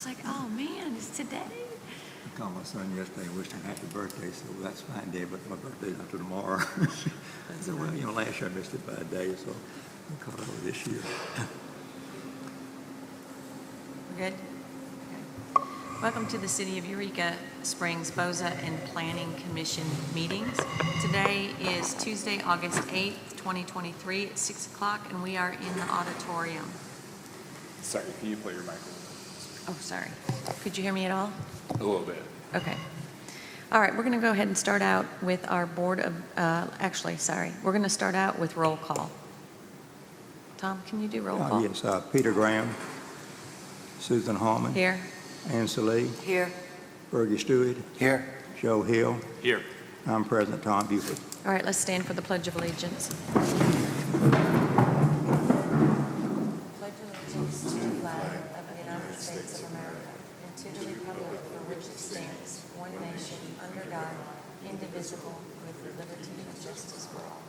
It's like, oh man, it's today. I called my son yesterday and wished him happy birthday. So that's fine, Dad, but my birthday's not till tomorrow. I said, well, last year I missed it by a day, so I called over this year. We're good? Okay. Welcome to the City of Eureka Springs BOZA and Planning Commission meetings. Today is Tuesday, August 8th, 2023 at 6 o'clock, and we are in the auditorium. Sorry, can you play your microphone? Oh, sorry. Could you hear me at all? A little bit. Okay. All right, we're going to go ahead and start out with our board of, we're going to start out with roll call. Tom, can you do roll call? Yes, Peter Graham, Susan Harmon, Here. Ann Salee, Here. Fergie Stewart, Here. Joe Hill. Here. I'm President Tom Buford. All right, let's stand for the Pledge of Allegiance. Pledge allegiance to the flag of the United States of America and to the republic for which it stands, one nation, under God, indivisible, with liberty and justice for all.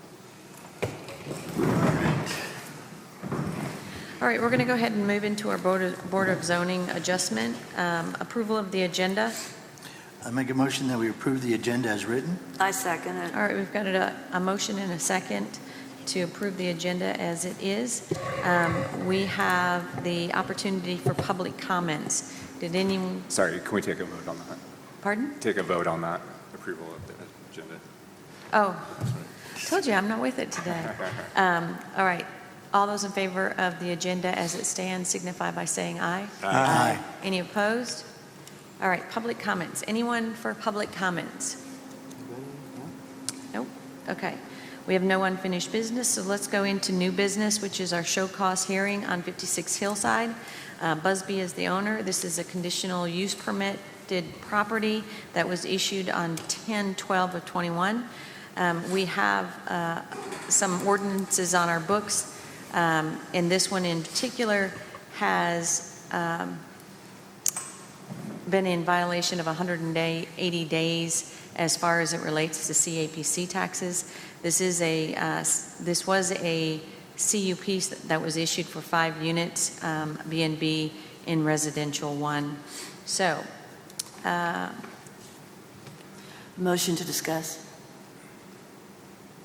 All right, we're going to go ahead and move into our Board of Zoning adjustment. Approval of the agenda. I make a motion that we approve the agenda as written. I second it. All right, we've got a motion and a second to approve the agenda as it is. We have the opportunity for public comments. Did anyone, Sorry, can we take a vote on that? pardon? Take a vote on that approval of the agenda. Oh, told you I'm not with it today. All right, all those in favor of the agenda as it stands signify by saying aye. Aye. Any opposed? All right, public comments. Anyone for public comments? Nope. Okay. We have no unfinished business, so let's go into new business, which is our show cause hearing on 56 Hillside. Busby is the owner. This is a conditional use permitted property that was issued on 10/12 of 21. We have some ordinances on our books, and this one in particular has been in violation of 180 days as far as it relates to CAPC taxes. This was a CUP that was issued for 5 units, B&B in residential 1. So, Motion to discuss.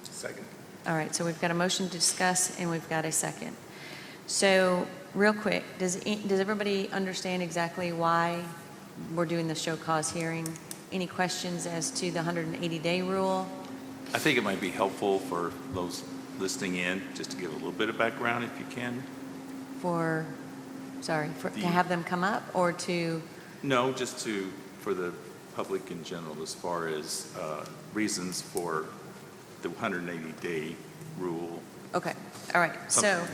Second. all right, so we've got a motion to discuss and we've got a second. So, real quick, does everybody understand exactly why we're doing the show cause hearing? Any questions as to the 180-day rule? I think it might be helpful for those listening in, just to give a little bit of background if you can. To have them come up or to, No, just for the public in general, as far as reasons for the 180-day rule. okay, all right. So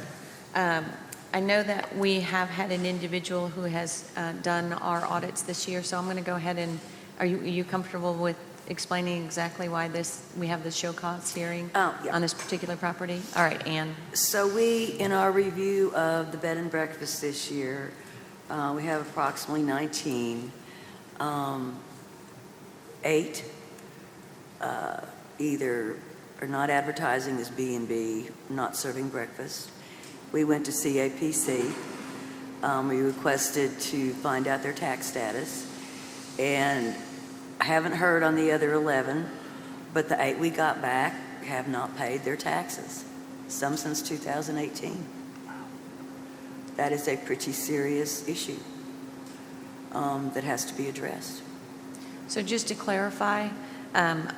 I know that we have had an individual who has done our audits this year, so I'm going to go ahead and, are you comfortable with explaining exactly why we have this show cause hearing Oh, yeah. on this particular property? All right, Ann. So we, in our review of the bed and breakfast this year, we have approximately 19. 8 either are not advertising as B&B, not serving breakfast. We went to CAPC. We requested to find out their tax status, and I haven't heard on the other 11, but the 8 we got back have not paid their taxes, some since 2018. That is a pretty serious issue that has to be addressed. So just to clarify, the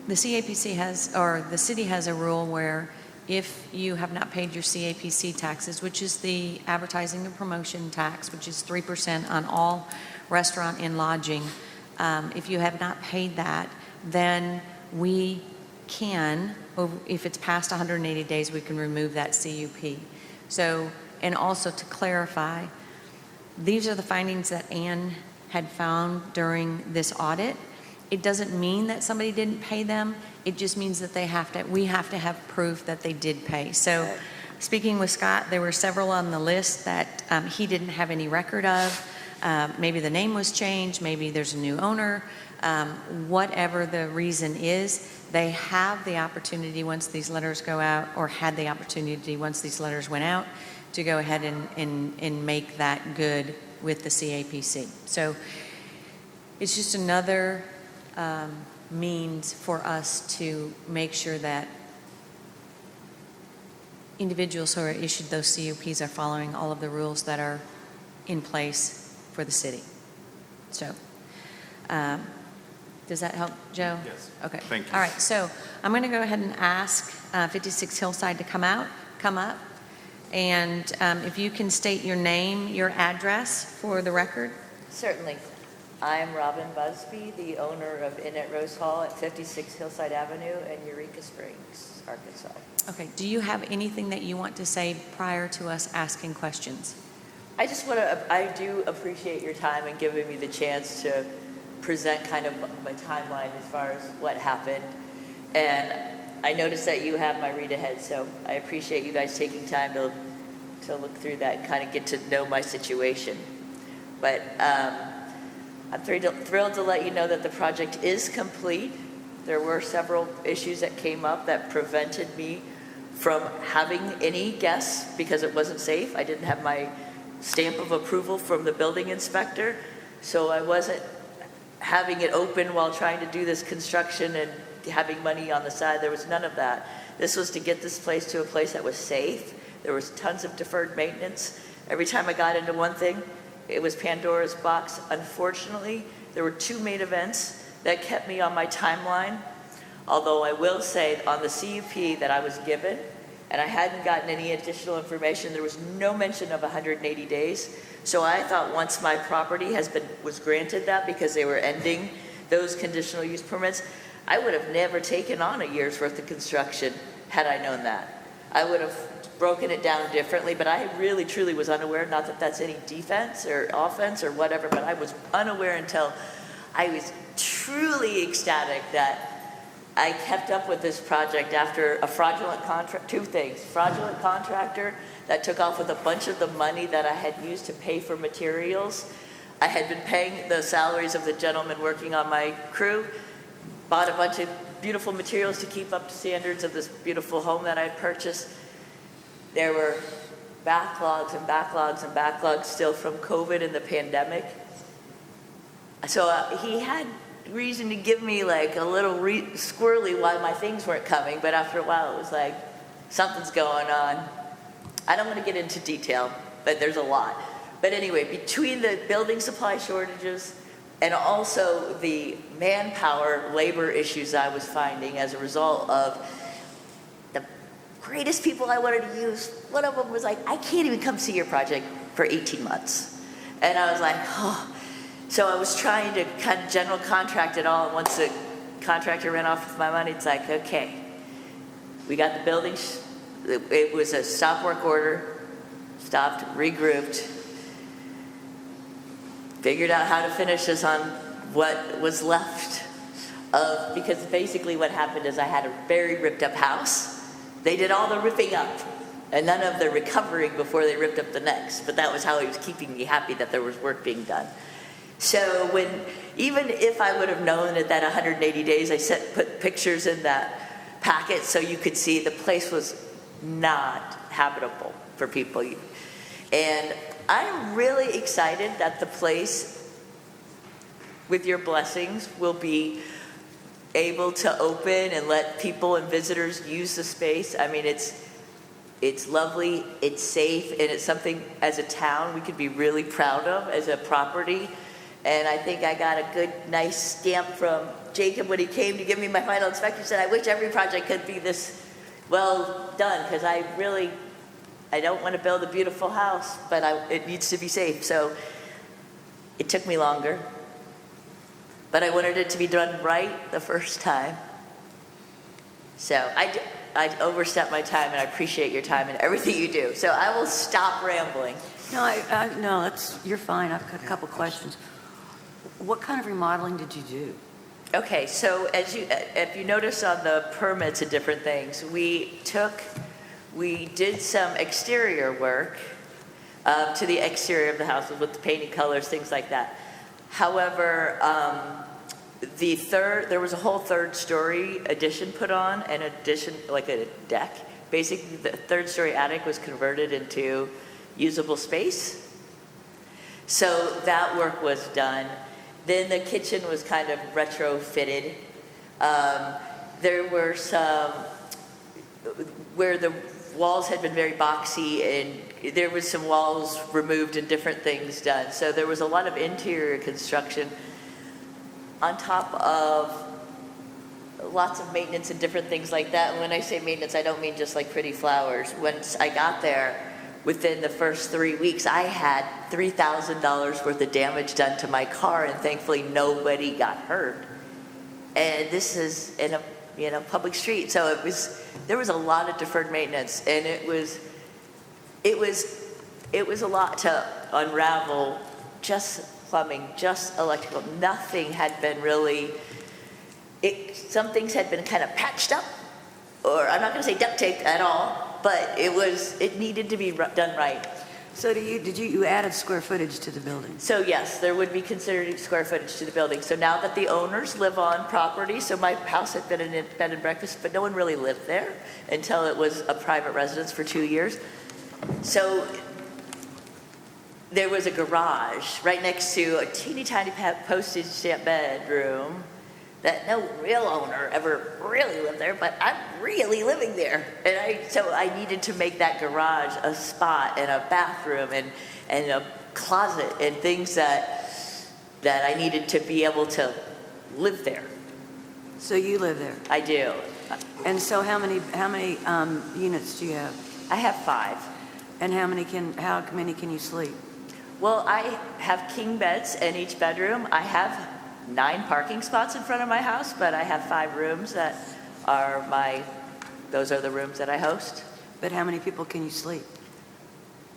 CAPC the city has a rule where if you have not paid your CAPC taxes, which is the advertising and promotion tax, which is 3% on all restaurant and lodging, if you have not paid that, then we can, if it's past 180 days, we can remove that CUP. So, and also to clarify, these are the findings that Ann had found during this audit. It doesn't mean that somebody didn't pay them. It just means that we have to have proof that they did pay. So speaking with Scott, there were several on the list that he didn't have any record of. Maybe the name was changed, maybe there's a new owner. Whatever the reason is, they have the opportunity once these letters go out, or had the opportunity once these letters went out, to go ahead and make that good with the CAPC. So it's just another means for us to make sure that individuals who are issued those CUPs are following all of the rules that are in place for the city. So, does that help, Joe? Yes. Okay. Thank you. All right, so I'm going to go ahead and ask 56 Hillside to come up, and if you can state your name, your address for the record. Certainly. I'm Robin Busby, the owner of Inn at Rose Hall at 56 Hillside Avenue in Eureka Springs, Arkansas. Okay, do you have anything that you want to say prior to us asking questions? I do appreciate your time and giving me the chance to present kind of my timeline as far as what happened. And I noticed that you have my read ahead, so I appreciate you guys taking time to look through that and kind of get to know my situation. But I'm thrilled to let you know that the project is complete. There were several issues that came up that prevented me from having any guests because it wasn't safe. I didn't have my stamp of approval from the building inspector, so I wasn't having it open while trying to do this construction and having money on the side. There was none of that. This was to get this place to a place that was safe. There was tons of deferred maintenance. Every time I got into one thing, it was Pandora's box. Unfortunately, there were two main events that kept me on my timeline. Although I will say on the CUP that I was given, and I hadn't gotten any additional information, there was no mention of 180 days. So I thought once my property was granted that because they were ending those conditional use permits, I would have never taken on a year's worth of construction had I known that. I would have broken it down differently, but I really truly was unaware, not that that's any defense or offense or whatever, but I was unaware until I was truly ecstatic that I kept up with this project after a fraudulent contract, two things, fraudulent contractor that took off with a bunch of the money that I had used to pay for materials. I had been paying the salaries of the gentlemen working on my crew, bought a bunch of beautiful materials to keep up to standards of this beautiful home that I had purchased. There were backlogs and backlogs and backlogs still from COVID and the pandemic. So he had reason to give me like a little squirrely why my things weren't coming, but after a while it was like, something's going on. I don't want to get into detail, but there's a lot. But anyway, between the building supply shortages and also the manpower, labor issues I was finding as a result of the greatest people I wanted to use, one of them was like, I can't even come see your project for 18 months. And I was like, oh. So I was trying to kind of general contract it all, and once the contractor ran off with my money, it's like, okay, we got the building, it was a stop work order, stopped, regrouped, figured out how to finish this on what was left of, because basically what happened is I had a very ripped up house. They did all the ripping up and none of the recovering before they ripped up the next, but that was how he was keeping me happy that there was work being done. So even if I would have known that 180 days, I put pictures in that packet so you could see the place was not habitable for people. And I'm really excited that the place, with your blessings, will be able to open and let people and visitors use the space. I mean, it's lovely, it's safe, and it's something as a town we could be really proud of as a property. And I think I got a good, nice stamp from Jacob when he came to give me my final inspection. He said, I wish every project could be this well done, because I don't want to build a beautiful house, but it needs to be safe. So it took me longer, but I wanted it to be done right the first time. So I overstepped my time, and I appreciate your time and everything you do. So I will stop rambling. No, you're fine. I've got a couple questions. What kind of remodeling did you do? Okay, so if you notice on the permits and different things, we did some exterior work to the exterior of the house with the painting colors, things like that. However, there was a whole third story addition put on, an addition like a deck. Basically, the third story attic was converted into usable space. So that work was done. Then the kitchen was kind of retrofitted. There were some, where the walls had been very boxy, and there was some walls removed and different things done. So there was a lot of interior construction on top of lots of maintenance and different things like that. And when I say maintenance, I don't mean just like pretty flowers. Once I got there, within the first 3 weeks, I had $3,000 worth of damage done to my car, and thankfully nobody got hurt. And this is in a public street, so there was a lot of deferred maintenance, and it was a lot to unravel. Just plumbing, just electrical. Nothing had been really. Some things had been kind of patched up, or I'm not going to say duct taped at all, but it needed to be done right. So you added square footage to the building? So yes, there would be considered square footage to the building. So now that the owners live on property, so my house had been a bed and breakfast, but no one really lived there until it was a private residence for 2 years. So there was a garage right next to a teeny tiny postage stamp bedroom that no real owner ever really lived there, but I'm really living there. And so I needed to make that garage a spot and a bathroom and a closet and things that I needed to be able to live there. So you live there? I do. And so how many units do you have? I have 5. And how many can you sleep? Well, I have king beds in each bedroom. I have 9 parking spots in front of my house, but I have 5 rooms that are those are the rooms that I host. But how many people can you sleep?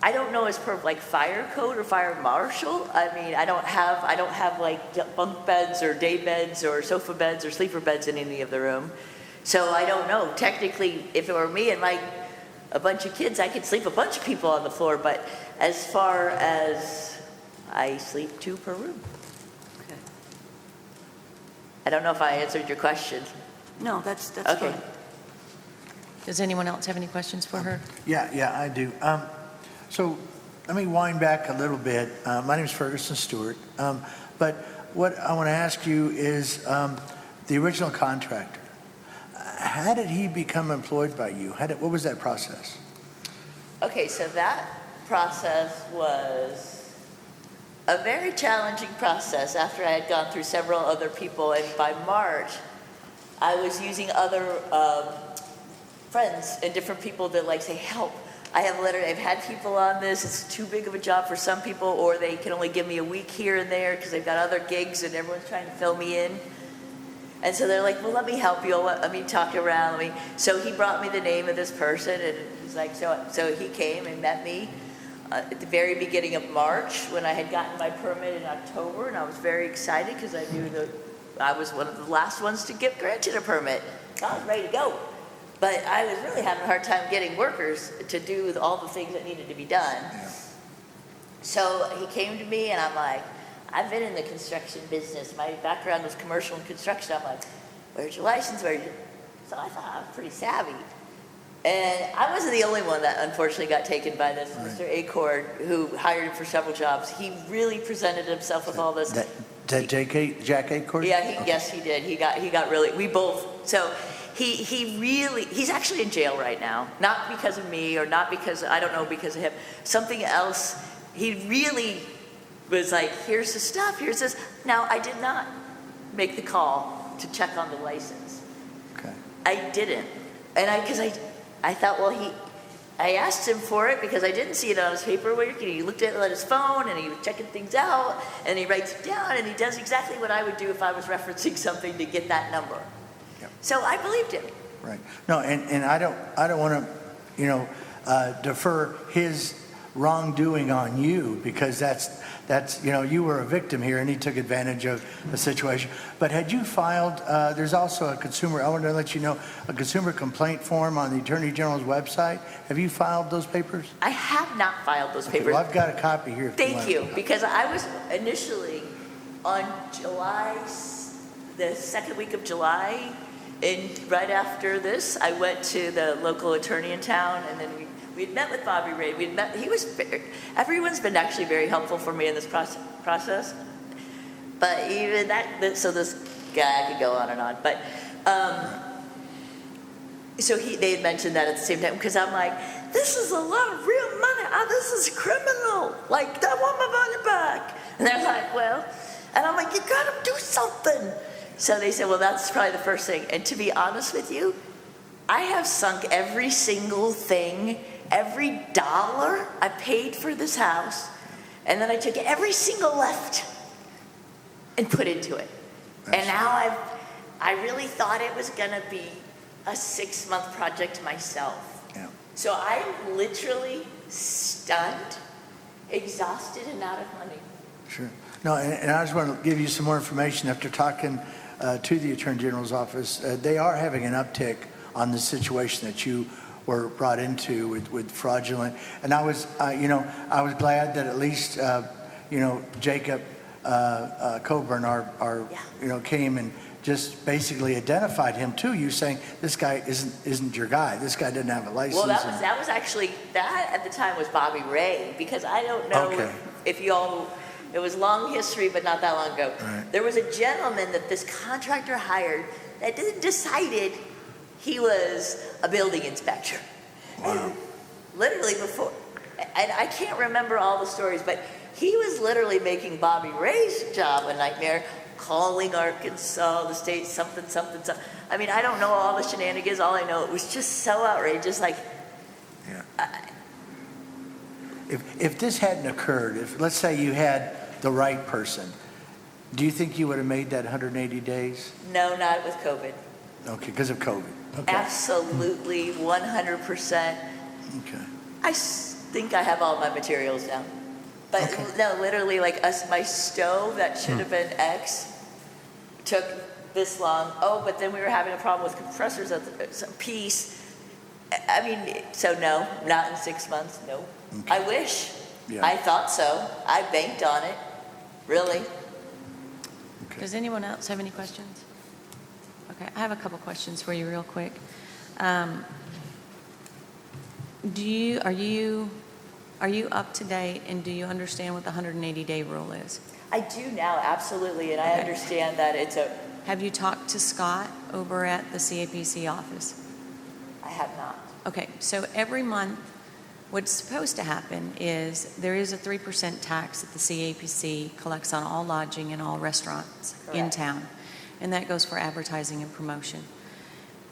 I don't know as per like fire code or fire marshal. I mean, I don't have like bunk beds or day beds or sofa beds or sleeper beds in any of the room. So I don't know. Technically, if it were me and a bunch of kids, I could sleep a bunch of people on the floor, but as far as I sleep 2 per room. Okay. I don't know if I answered your question. No, that's Okay. fine. Does anyone else have any questions for her? Yeah, I do. So let me wind back a little bit. My name is Ferguson Stewart. But what I want to ask you is the original contractor. How did he become employed by you? What was that process? Okay, so that process was a very challenging process after I had gone through several other people, and by March, I was using other friends and different people that say, help. I've had people on this, it's too big of a job for some people, or they can only give me a week here and there because they've got other gigs and everyone's trying to fill me in. And so they're like, well, let me help you, let me talk around. So he brought me the name of this person, and he's like, so he came and met me at the very beginning of March when I had gotten my permit in October, and I was very excited because I knew that I was one of the last ones to get granted a permit. I was ready to go. But I was really having a hard time getting workers to do all the things that needed to be done. Yeah. So he came to me, and I'm like, I've been in the construction business. My background was commercial and construction. I'm like, where's your license? So I thought I was pretty savvy. And I wasn't the only one that unfortunately got taken by this. Right. Mr. Acord, who hired him for several jobs, he really presented himself with all this. That Jack Acorn? Yeah, yes, he did. He got really, we both, so he's actually in jail right now. Not because of me, or not because, I don't know, because of him. Something else, he really was like, here's the stuff, here's this. Now, I did not make the call to check on the license. Okay. I didn't. And I thought, well, I asked him for it because I didn't see it on his paperwork, and he looked at it on his phone, and he was checking things out, and he writes it down, and he does exactly what I would do if I was referencing something to get that number. Yep. So I believed him. Right. No, and I don't want to, defer his wrongdoing on you, because that's you were a victim here, and he took advantage of the situation. But had you filed? There's also I want to let you know, a consumer complaint form on the Attorney General's website. Have you filed those papers? I have not filed those Okay, papers. well, I've got a copy here. If Thank want you, it. because I was initially on the second week of July, and right after this, I went to the local attorney in town, and then we'd met with Bobby Ray, everyone's been actually very helpful for me in this process. But even so this guy, I could go on and on, but, so they had mentioned that at the same time, because I'm like, this is a lot of real money. This is criminal. Like, I want my money back. And they're like, well, and I'm like, you gotta do something. So they said, well, that's probably the first thing. And to be honest with you, I have sunk every single thing, every dollar I paid for this house, and then I took every single left and put into it. And now I really thought it was gonna be a 6-month project myself. Yeah. So I'm literally stunned, exhausted, and out of money. Sure. No, and I just want to give you some more information after talking to the Attorney General's office. They are having an uptick on the situation that you were brought into with fraudulent. And I was, I was glad that at least, Jacob Coburn, our came and just basically identified him to you, saying this guy isn't your guy. This guy didn't have a license. Well, that was actually, that at the time was Bobby Ray, because I don't know Okay. if you all, it was long history, but not that long ago. Right. There was a gentleman that this contractor hired that decided he was a building inspector. Wow. And literally before, and I can't remember all the stories, but he was literally making Bobby Ray's job a nightmare, calling Arkansas, the state, something. I mean, I don't know all the shenanigans. All I know, it was just so outrageous. Like, Yeah. If this hadn't occurred, if let's say you had the right person, do you think you would have made that 180 days? no, not with COVID. Okay, because of COVID. Okay. Absolutely, 100%. Okay. I think I have all my materials down. But Okay. no, literally, like my stove that should have been X took this long. Oh, but then we were having a problem with compressors at some piece. I mean, so no, not in 6 months, no. Okay. I wish. Yeah. I thought so. I banked on it, really. Does anyone else have any questions? Okay, I have a couple questions for you real quick. Are you up to date, and do you understand what the 180-day rule is? I do now, absolutely, and I Okay. understand that it's a, Have you talked to Scott over at the CAPC office? I have not. Okay, so every month, what's supposed to happen is there is a 3% tax that the CAPC collects on all lodging and all restaurants in Correct. town, and that goes for advertising and promotion.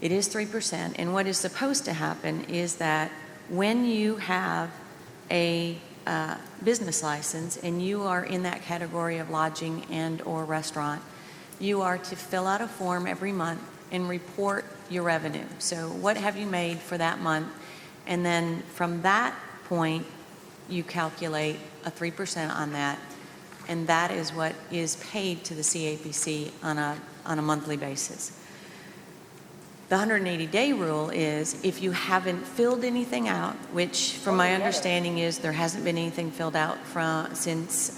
It is 3%, and what is supposed to happen is that when you have a business license and you are in that category of lodging and/or restaurant, you are to fill out a form every month and report your revenue. So what have you made for that month? And then from that point, you calculate a 3% on that, and that is what is paid to the CAPC on a monthly basis. The 180-day rule is if you haven't filled anything out, which from my understanding is there hasn't been anything filled out since,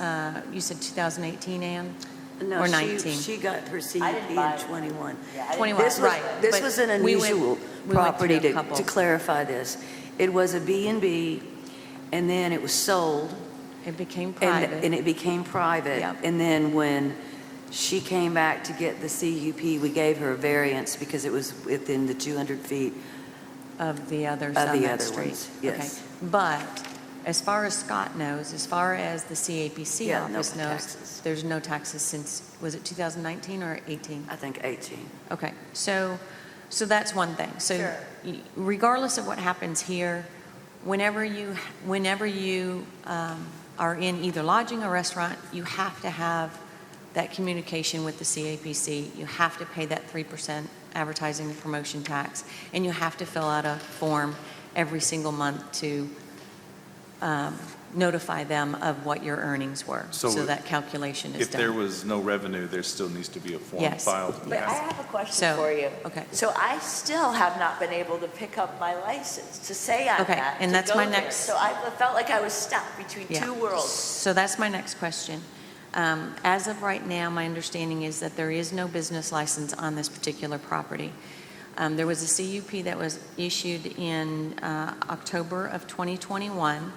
you said 2018, Ann? No, Or 19? she got her CUP I didn't buy in it. 21. Yeah, I didn't- 21, This was, right. this but was an we went- unusual we went property through a to couple. clarify this. It was a B&B, and then it was sold, It became and private. it became private. Yep. And then when she came back to get the CUP, we gave her a variance because it was within the 200 feet. Of the others Of on the that other street. ones, yes. Okay. But as far as Scott knows, as far as the CAPC Yeah, no office knows, taxes. there's no taxes since, was it 2019 or 18? I think 18. Okay, so that's one thing. So Sure. regardless of what happens here, whenever you are in either lodging or restaurant, you have to have that communication with the CAPC. You have to pay that 3% advertising and promotion tax, and you have to fill out a form every single month to notify them of what your earnings were. So So that calculation is If there done. was no revenue, there still needs to be a form Yes. filed. But I have a question So, for you. okay. So I still have not been able to pick up my license to say I'm Okay, that, and to that's go my there. next- So I felt like I was stuck between Yeah. two worlds. So that's my next question. As of right now, my understanding is that there is no business license on this particular property. There was a CUP that was issued in October of 2021.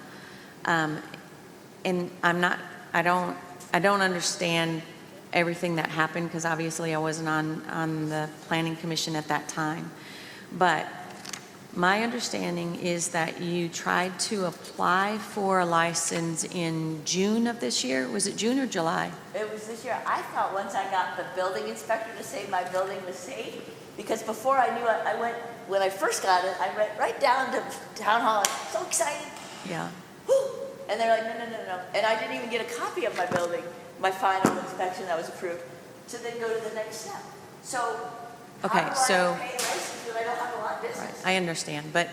And I don't understand everything that happened because obviously I wasn't on the Planning Commission at that time. But my understanding is that you tried to apply for a license in June of this year. Was it June or July? It was this year. I thought once I got the building inspector to say my building was safe, because before I knew it, I went, when I first got it, I went right down to town hall, so excited. Yeah. Whew. And they're like, no. And I didn't even get a copy of my building, my final inspection that was approved, to then go to the next step. So Okay, how do so- I pay a license when I don't have a lot of business? Right, I understand, but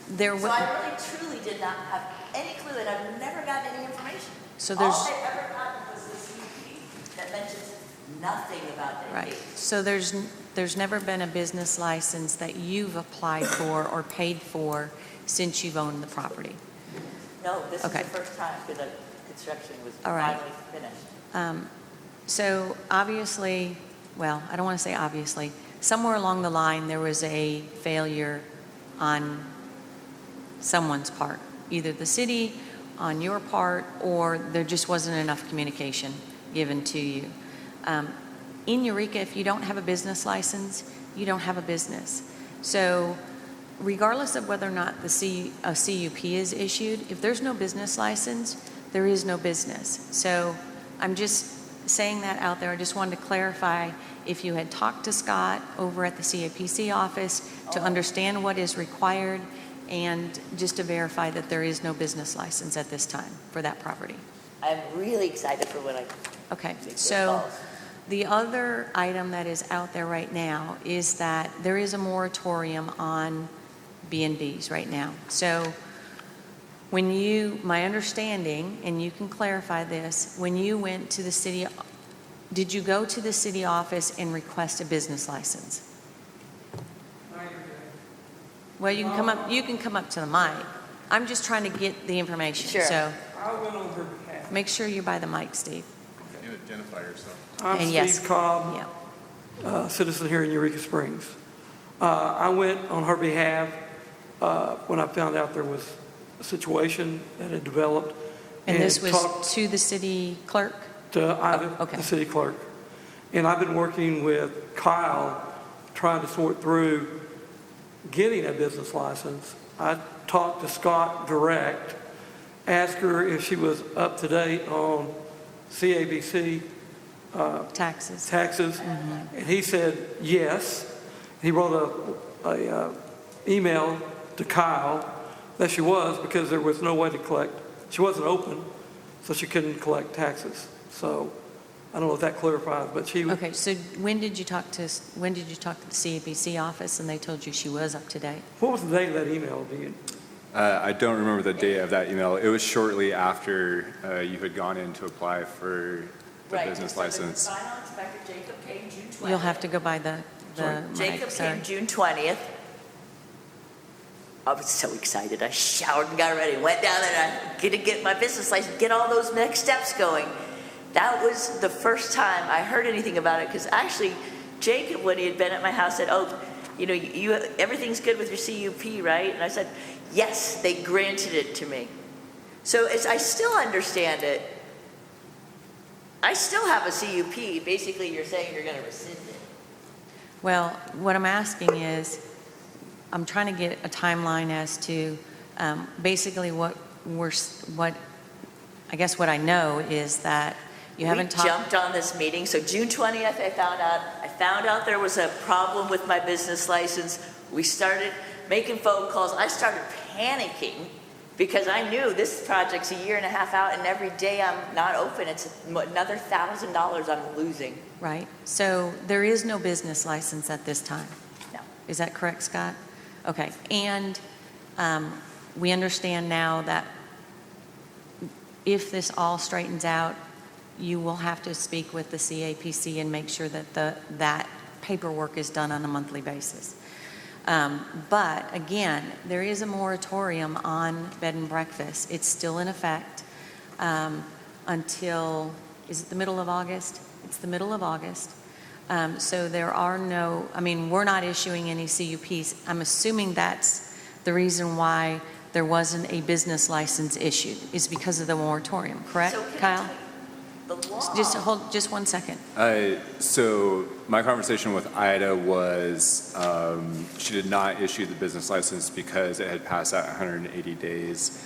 there So was, I really truly did not have any clue, and I've never gotten any information. So there's- All I've ever gotten was this CUP that mentions nothing about their right, case. so there's never been a business license that you've applied for or paid for since you've owned the property. No, this is Okay. the first time because the construction was All right. finally finished. So obviously, well, I don't want to say obviously, somewhere along the line, there was a failure on someone's part, either the city, on your part, or there just wasn't enough communication given to you. In Eureka, if you don't have a business license, you don't have a business. So regardless of whether or not a CUP is issued, if there's no business license, there is no business. So I'm just saying that out there. I just wanted to clarify if you had talked to Scott over at the CAPC office to understand what is required and just to verify that there is no business license at this time for that property. I'm really excited for when I Okay, take those so calls. the other item that is out there right now is that there is a moratorium on B&Bs right now. So when my understanding, and you can clarify this, when you went to the city, did you go to the city office and request a business license? Well, you can come up to the mic. I'm just trying to get the information. Sure. So I went on her behalf. make sure you're by the mic, Steve. You identify yourself. I'm And yes, Steve Cobb, Yeah. citizen here in Eureka Springs. I went on her behalf when I found out there was a situation that had developed. And this was talked to the city clerk? to Ida, Oh, okay. the city clerk. And I've been working with Kyle, trying to sort through getting a business license. I talked to Scott direct, asked her if she was up to date on CABC Taxes. taxes, and he said yes. He wrote a email to Kyle that she was, because there was no way to collect. She wasn't open, so she couldn't collect taxes. So I don't know if that clarifies, but she. Okay, so when did you talk to the CAPC office and they told you she was up to date? What was the date of that email? Do you? I don't remember the date of that email. It was shortly after you had gone in to apply for the Right, business so the license. final inspector, Jacob, came June 20th. You'll have to go by the mic, Jacob sorry. came June 20th. I was so excited. I showered and got ready. Went down there and I get my business license, get all those next steps going. That was the first time I heard anything about it, because actually Jacob, when he had been at my house, said, "Oh, you everything's good with your CUP, right?" And I said, "Yes, they granted it to me." So I still understand it. I still have a CUP. Basically, you're saying you're going to rescind it. Well, what I'm asking is, I'm trying to get a timeline as to basically what I know is that you haven't We talked. jumped on this meeting, so June 20th, I found out there was a problem with my business license. We started making phone calls. I started panicking because I knew this project's a year and a half out, and every day I'm not open, it's another $1,000 I'm losing. Right, so there is no business license at this time. No. Is that correct, Scott? Okay, and we understand now that if this all straightens out, you will have to speak with the CAPC and make sure that that paperwork is done on a monthly basis. But again, there is a moratorium on bed and breakfast. It's still in effect until, is it the middle of August? It's the middle of August. So there are no, I mean, we're not issuing any CUPs. I'm assuming that's the reason why there wasn't a business license issued, is because of the moratorium, correct, So can I Kyle? tell you, the law. Just 1 second. So my conversation with Ida was, she did not issue the business license because it had passed that 180 days.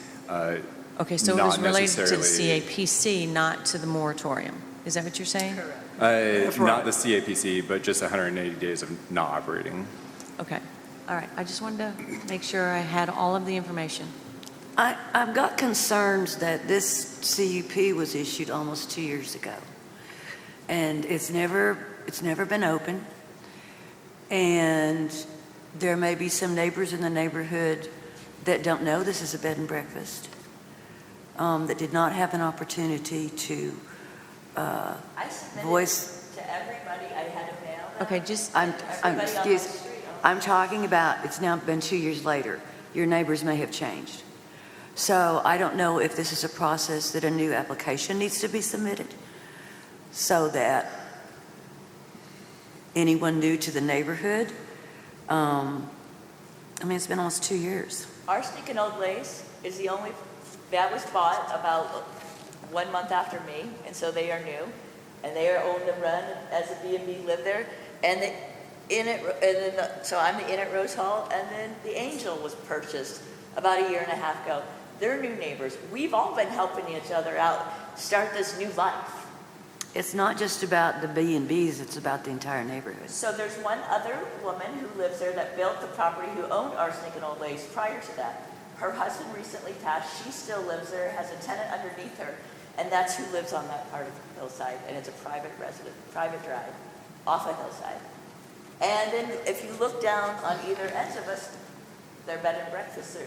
Okay, so it Not was related to the necessarily- CAPC, not to the moratorium. Is that what you're saying? That's right. Not the CAPC, but just 180 days of not operating. Okay, all right. I just wanted to make sure I had all of the information. I've got concerns that this CUP was issued almost 2 years ago. And it's never been open. And there may be some neighbors in the neighborhood that don't know this is a bed and breakfast, that did not have an opportunity to I submitted voice. to everybody, I had to mail them. Okay, just, Everybody on my street. I'm talking about, it's now been 2 years later. Your neighbors may have changed. So I don't know if this is a process that a new application needs to be submitted so that anyone new to the neighborhood, I mean, it's been almost 2 years. Arsenic and Old Lace is the only, that was bought about 1 month after me, and so they are new, and they are owned and run as a B&B, live there, and the Inn at, and then, so I'm the Inn at Rose Hall, and then the Angel was purchased about a year and a half ago. They're new neighbors. We've all been helping each other out, start this new life. It's not just about the B&Bs, it's about the entire neighborhood. So there's one other woman who lives there that built the property who owned Arsenic and Old Lace prior to that. Her husband recently passed. She still lives there, has a tenant underneath her, and that's who lives on that part of Hillside. And it's a private residence, private drive off of Hillside. And then if you look down on either ends of us, they're bed and breakfasts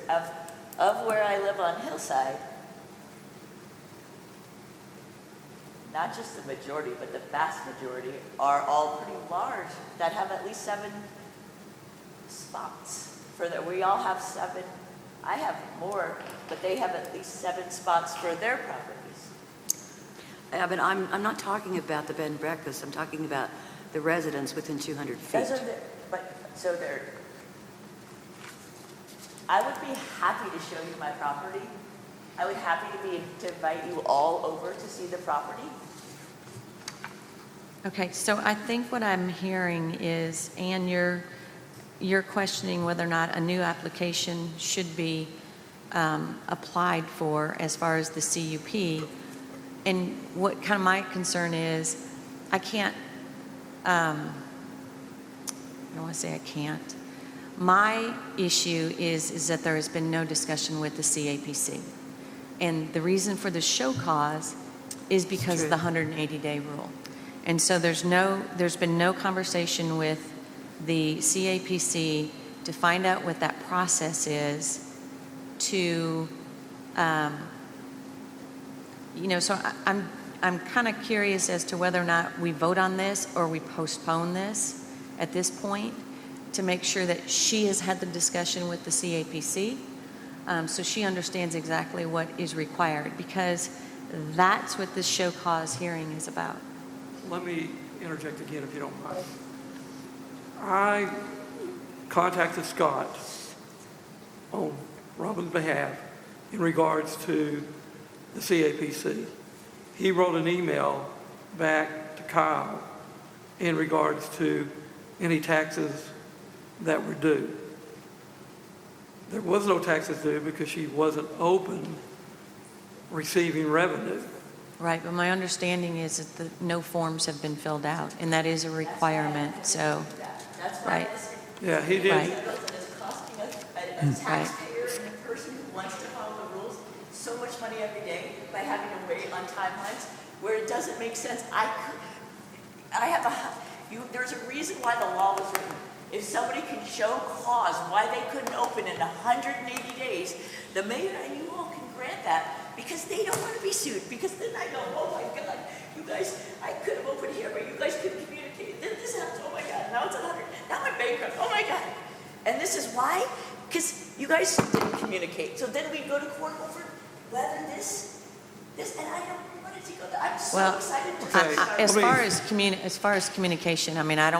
of where I live on Hillside. Not just the majority, but the vast majority are all pretty large that have at least 7 spots for that. We all have 7. I have more, but they have at least 7 spots for their properties. Yeah, but I'm not talking about the bed and breakfast, I'm talking about the residents within 200 feet. I would be happy to show you my property. I would happy to invite you all over to see the property. okay, so I think what I'm hearing is, Ann, you're questioning whether or not a new application should be applied for as far as the CUP. And what kind of my concern is, I can't, I don't want to say I can't. My issue is that there has been no discussion with the CAPC. And the reason for the show cause is because of the 180-day rule. And so there's been no conversation with the CAPC to find out what that process is to, so I'm kind of curious as to whether or not we vote on this or we postpone this at this point to make sure that she has had the discussion with the CAPC, so she understands exactly what is required, because that's what this show cause hearing is about. Let me interject again, if you don't mind. I contacted Scott on Robin's behalf in regards to the CAPC. He wrote an email back to Kyle in regards to any taxes that were due. There was no taxes due because she wasn't open receiving revenue. Right, but my understanding is that no forms have been filled out, and that is a requirement, so, That's why right, this Yeah, he did. Right. is costing a taxpayer and a person who wants to follow the rules so much money every day by having to wait on timelines where it doesn't make sense. There's a reason why the law was written. If somebody can show cause why they couldn't open in 180 days, the mayor and you all can grant that because they don't want to be sued. Because then I go, oh my God, you guys, I could have opened here, but you guys couldn't communicate. Then this happens, oh my God, now it's 100, now I'm bankrupt, oh my God. And this is why? Because you guys didn't communicate. So then we go to court over whether this, and I don't, what I'm so Well, excited to Okay. As I mean- as far as communication, I mean, I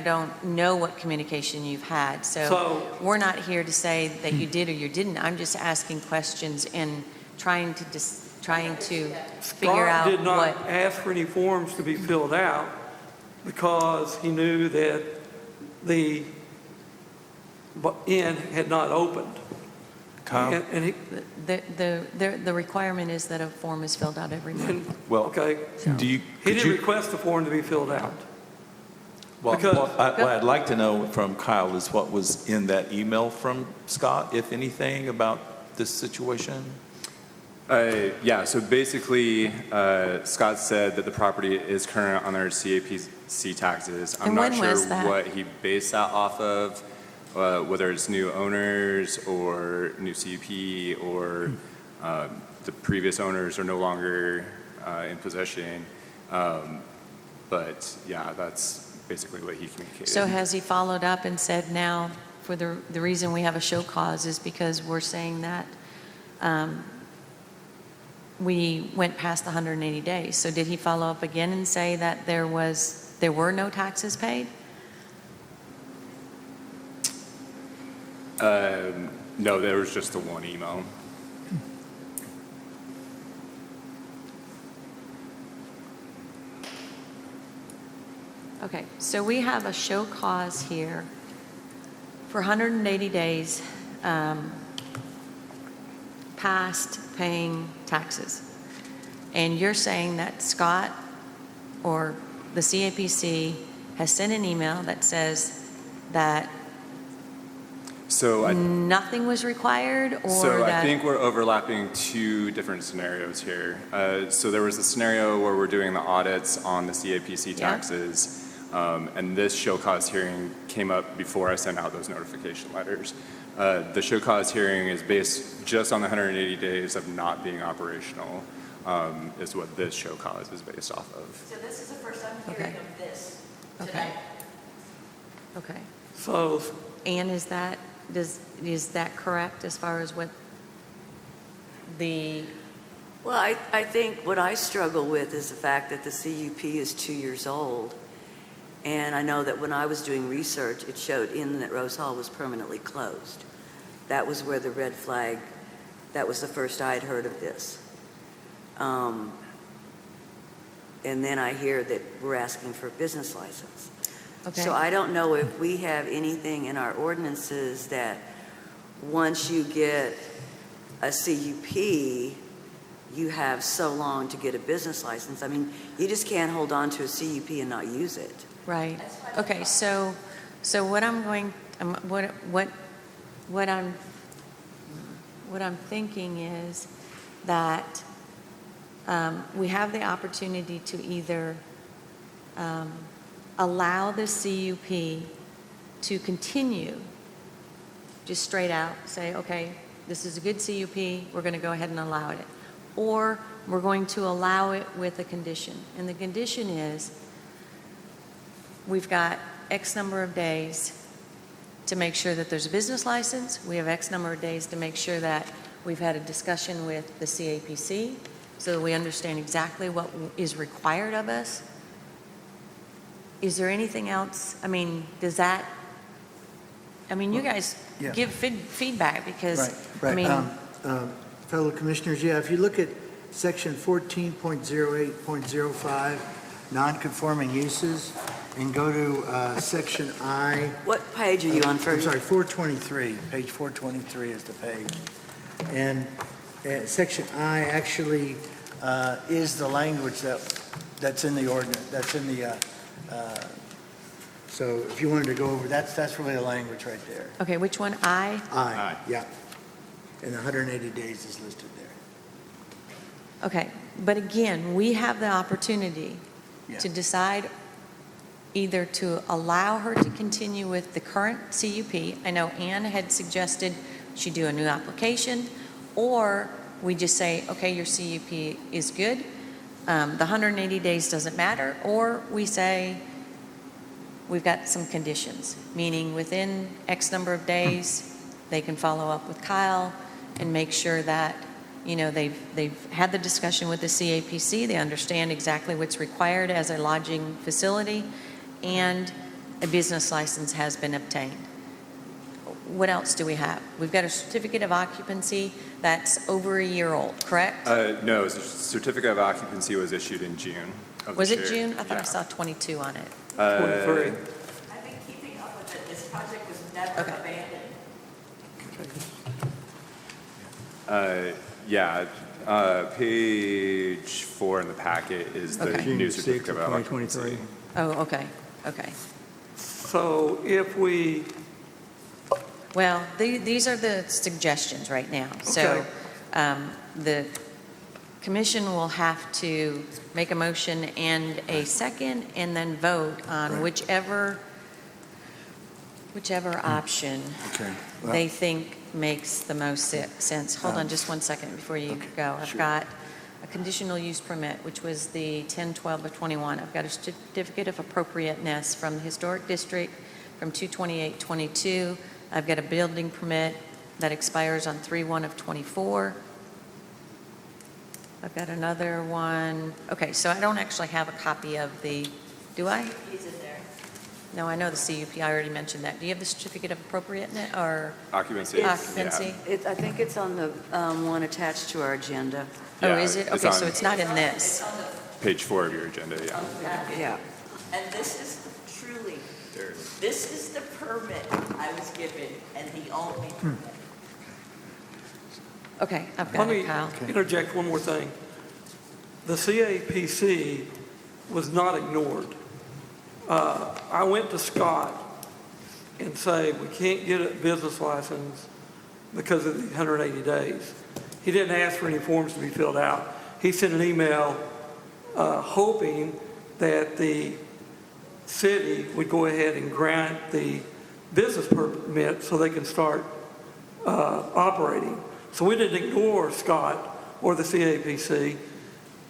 don't know what communication you've had, so So- we're not here to say that you did or you didn't. I'm just asking questions and trying to figure out Scott did not what. ask for any forms to be filled out because he knew that the inn had not opened. Kyle? And he, The requirement is that a form is filled out every month. and, Well, okay, do you, he could didn't you, request the form to be filled out. well, because- what I'd like to know from Kyle is what was in that email from Scott, if anything, about this situation? Yeah, so basically, Scott said that the property is current on their CAPC taxes. I'm And not when sure was that? what he based that off of, whether it's new owners or new CUP or the previous owners are no longer in possession. But yeah, that's basically what he communicated. So has he followed up and said now, for the reason we have a show cause is because we're saying that we went past the 180 days. So did he follow up again and say that there were no taxes paid? No, there was just the one email. Okay, so we have a show cause here for 180 days past paying taxes. And you're saying that Scott or the CAPC has sent an email that says that So I nothing was required, or So I that... think we're overlapping two different scenarios here. So there was a scenario where we're doing the audits on the CAPC Yeah. taxes, and this show cause hearing came up before I sent out those notification letters. The show cause hearing is based just on the 180 days of not being operational, is what this show cause is based off of. So this is the first I'm hearing hearing of this Okay. tonight. Okay. So And is that correct as far as what the... Well, I think what I struggle with is the fact that the CUP is 2 years old. And I know that when I was doing research, it showed in that Rose Hall was permanently closed. That was where the red flag, that was the first I had heard of this. And then I hear that we're asking for a business license. Okay. So I don't know if we have anything in our ordinances that once you get a CUP, you have so long to get a business license. I mean, you just can't hold on to a CUP and not use it. Right. Okay, so what I'm going, what I'm thinking is that we have the opportunity to either allow the CUP to continue, just straight out, say, okay, this is a good CUP, we're going to go ahead and allow it. Or we're going to allow it with a condition. And the condition is, we've got X number of days to make sure that there's a business license. We have X number of days to make sure that we've had a discussion with the CAPC so that we understand exactly what is required of us. Is there anything else? I mean, does that, I mean, you guys Yeah. give feedback because, Right, I mean, fellow commissioners, yeah, if you look at section 14.08.05, non-conforming uses, and go to section I, What page are you on I'm first? sorry, 423, page 423 is the page. And section I actually is the language that's in the ordinance, that's in the, so if you wanted to go over, that's really the language right there. okay, which one? I? I, yeah. And 180 days is listed there. Okay, but again, we have the opportunity Yeah. to decide either to allow her to continue with the current CUP. I know Ann had suggested she do a new application, or we just say, okay, your CUP is good, the 180 days doesn't matter, or we say, we've got some conditions, meaning within X number of days, they can follow up with Kyle and make sure that, they've had the discussion with the CAPC, they understand exactly what's required as a lodging facility, and a business license has been obtained. What else do we have? We've got a certificate of occupancy that's over a year old, correct? No, the certificate of occupancy was issued in June of Was this it year. June? I thought I Yeah. saw 22 on it. 23. I've been keeping up with it. This project was never Okay. abandoned. Yeah, page 4 in the packet is the Okay. new June 6th certificate of of 2023. occupancy. Oh, okay, okay. So if we, Well, these are the suggestions right now. So Okay. the commission will have to make a motion and a second, and then vote on whichever option Okay. they think makes the most sense. Hold on just one second before you go. I've got a conditional use permit, which was the 10/12 of 21. I've got a certificate of appropriateness from the Historic District from 2/28/22. I've got a building permit that expires on 3/1 of 24. I've got another one. Okay, so I don't actually have a copy of the, do I? He's in there. No, I know the CUP, I already mentioned that. Do you have the certificate of appropriateness or Occupancy. occupancy? I think it's on the one attached to our agenda. Oh, Yeah, is it? it's Okay, so on- it's not in this. Page 4 of your agenda, yeah. Yeah. And this is truly, this is the permit I was given and the only permit. Okay, I've let got me it, Kyle. interject one more thing. The CAPC was not ignored. I went to Scott and say, we can't get a business license because of the 180 days. He didn't ask for any forms to be filled out. He sent an email hoping that the city would go ahead and grant the business permit so they can start operating. So we didn't ignore Scott or the CAPC.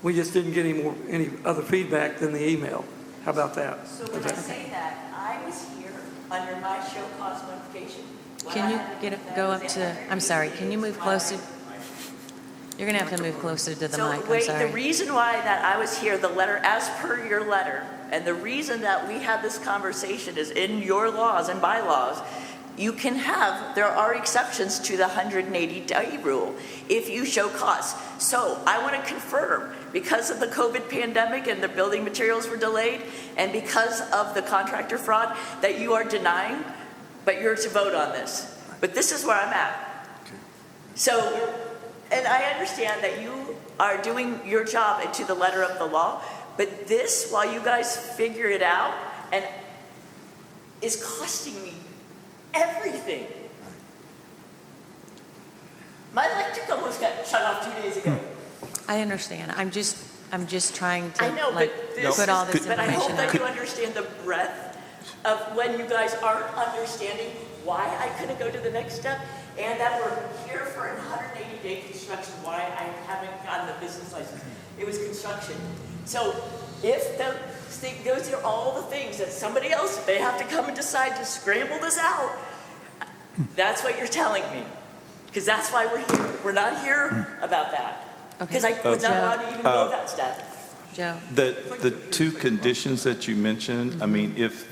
We just didn't get any other feedback than the email. How about that? So when I say that, I was here under my show cause notification. When Can I you had get that go was up in to, 180 I'm sorry, can you move days, closer? You're going to have to move closer to the So mic, I'm wait, the sorry. reason why that I was here, the letter, as per your letter, and the reason that we had this conversation is in your laws and bylaws, you can have, there are exceptions to the 180-day rule if you show cause. So I want to confirm, because of the COVID pandemic and the building materials were delayed, and because of the contractor fraud, that you are denying, but you're to vote on this. But this is where I'm at. So, and I understand that you are doing your job to the letter of the law, but this, while you guys figure it out, and is costing me everything. My electric almost got shut off 2 days ago. I understand. I'm just trying to I know, like but this put all is- this but I hope information that out. you understand the breadth of when you guys aren't understanding why I couldn't go to the next step, and that we're here for a 180-day construction, why I haven't gotten the business license. It was construction. So if those are all the things that somebody else, they have to come and decide to scramble this out, that's what you're telling me. Because that's why we're here. We're not here about that. Because I was not allowed to even go that step. Joe, The two conditions that you mentioned, I mean, if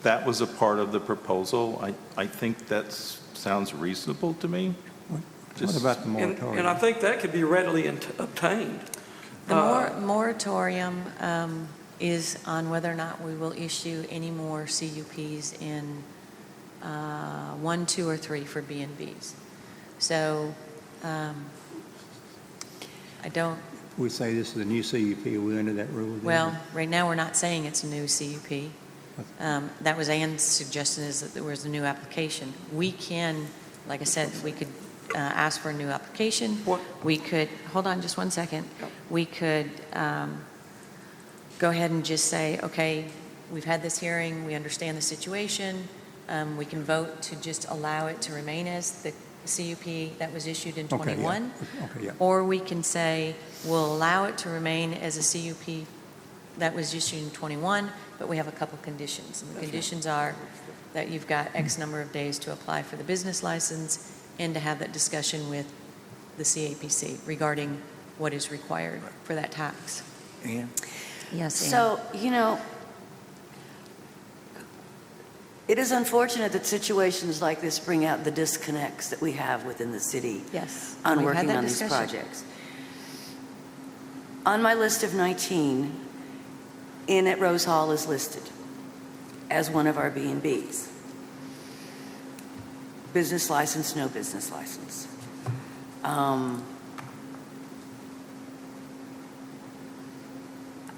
that was a part of the proposal, I think that sounds reasonable to me. What Just- about the And moratorium? I think that could be readily obtained. the moratorium is on whether or not we will issue any more CUPs in 1, 2, or 3 for B&Bs. So I don't, We say this is a new CUP, are we under that rule? then? well, right now, we're not saying it's a new CUP. That was Ann's suggestion, is that there was a new application. We can, like I said, we could ask for a new application. What- We could, hold on just one second. We could go ahead and just say, okay, we've had this hearing, we understand the situation. We can vote to just allow it to remain as the CUP that was issued in Okay, yeah. 21. Okay, yeah. Or we can say, we'll allow it to remain as a CUP that was issued in 21, but we have a couple conditions. And the conditions are that you've got X number of days to apply for the business license and to have that discussion with the CAPC regarding what is required for that tax. Ian? Yes, Ann. So, it is unfortunate that situations like this bring out the disconnects that we have within the city Yes. on we've had working that on these discussion. projects. On my list of 19, Inn at Rose Hall is listed as one of our B&Bs. Business license, no business license.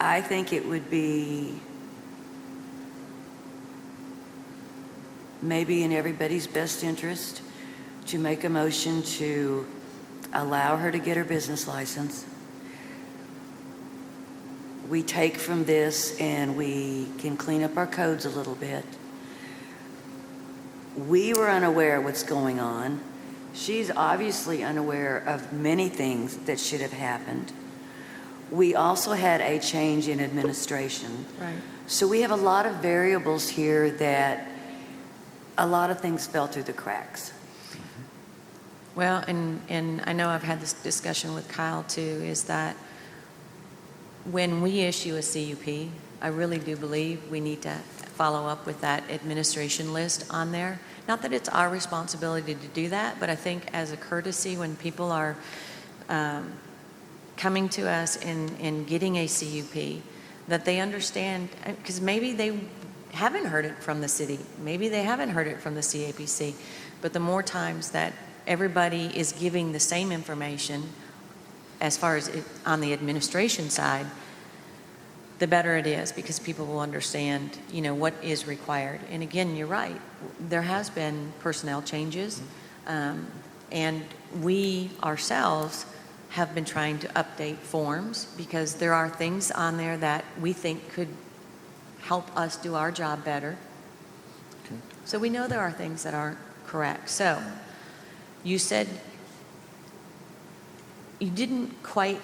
I think it would be maybe in everybody's best interest to make a motion to allow her to get her business license. We take from this and we can clean up our codes a little bit. We were unaware of what's going on. She's obviously unaware of many things that should have happened. We also had a change in administration. Right. So we have a lot of variables here that a lot of things fell through the cracks. Well, and I know I've had this discussion with Kyle too, is that when we issue a CUP, I really do believe we need to follow up with that administration list on there. Not that it's our responsibility to do that, but I think as a courtesy when people are coming to us and getting a CUP, that they understand, because maybe they haven't heard it from the city, maybe they haven't heard it from the CAPC, but the more times that everybody is giving the same information as far as it, on the administration side, the better it is, because people will understand, what is required. And again, you're right, there has been personnel changes, and we ourselves have been trying to update forms because there are things on there that we think could help us do our job better. Okay. So we know there are things that aren't correct. So you said you didn't quite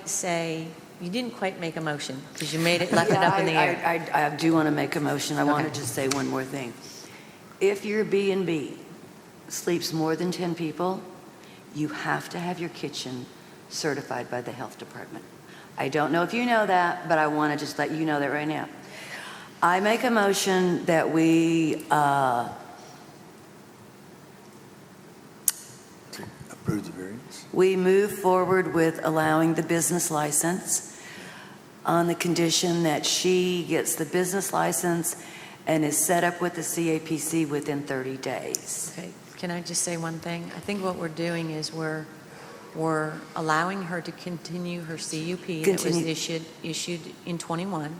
make a motion because you left it up in the air. I do want to make a motion. I want to Okay. just say one more thing. If your B&B sleeps more than 10 people, you have to have your kitchen certified by the health department. I don't know if you know that, but I want to just let you know that right now. I make a motion that we Approve the variance? we move forward with allowing the business license on the condition that she gets the business license and is set up with the CAPC within 30 days. Okay, can I just say one thing? I think what we're doing is we're allowing her to continue her CUP that was Continue. issued in 21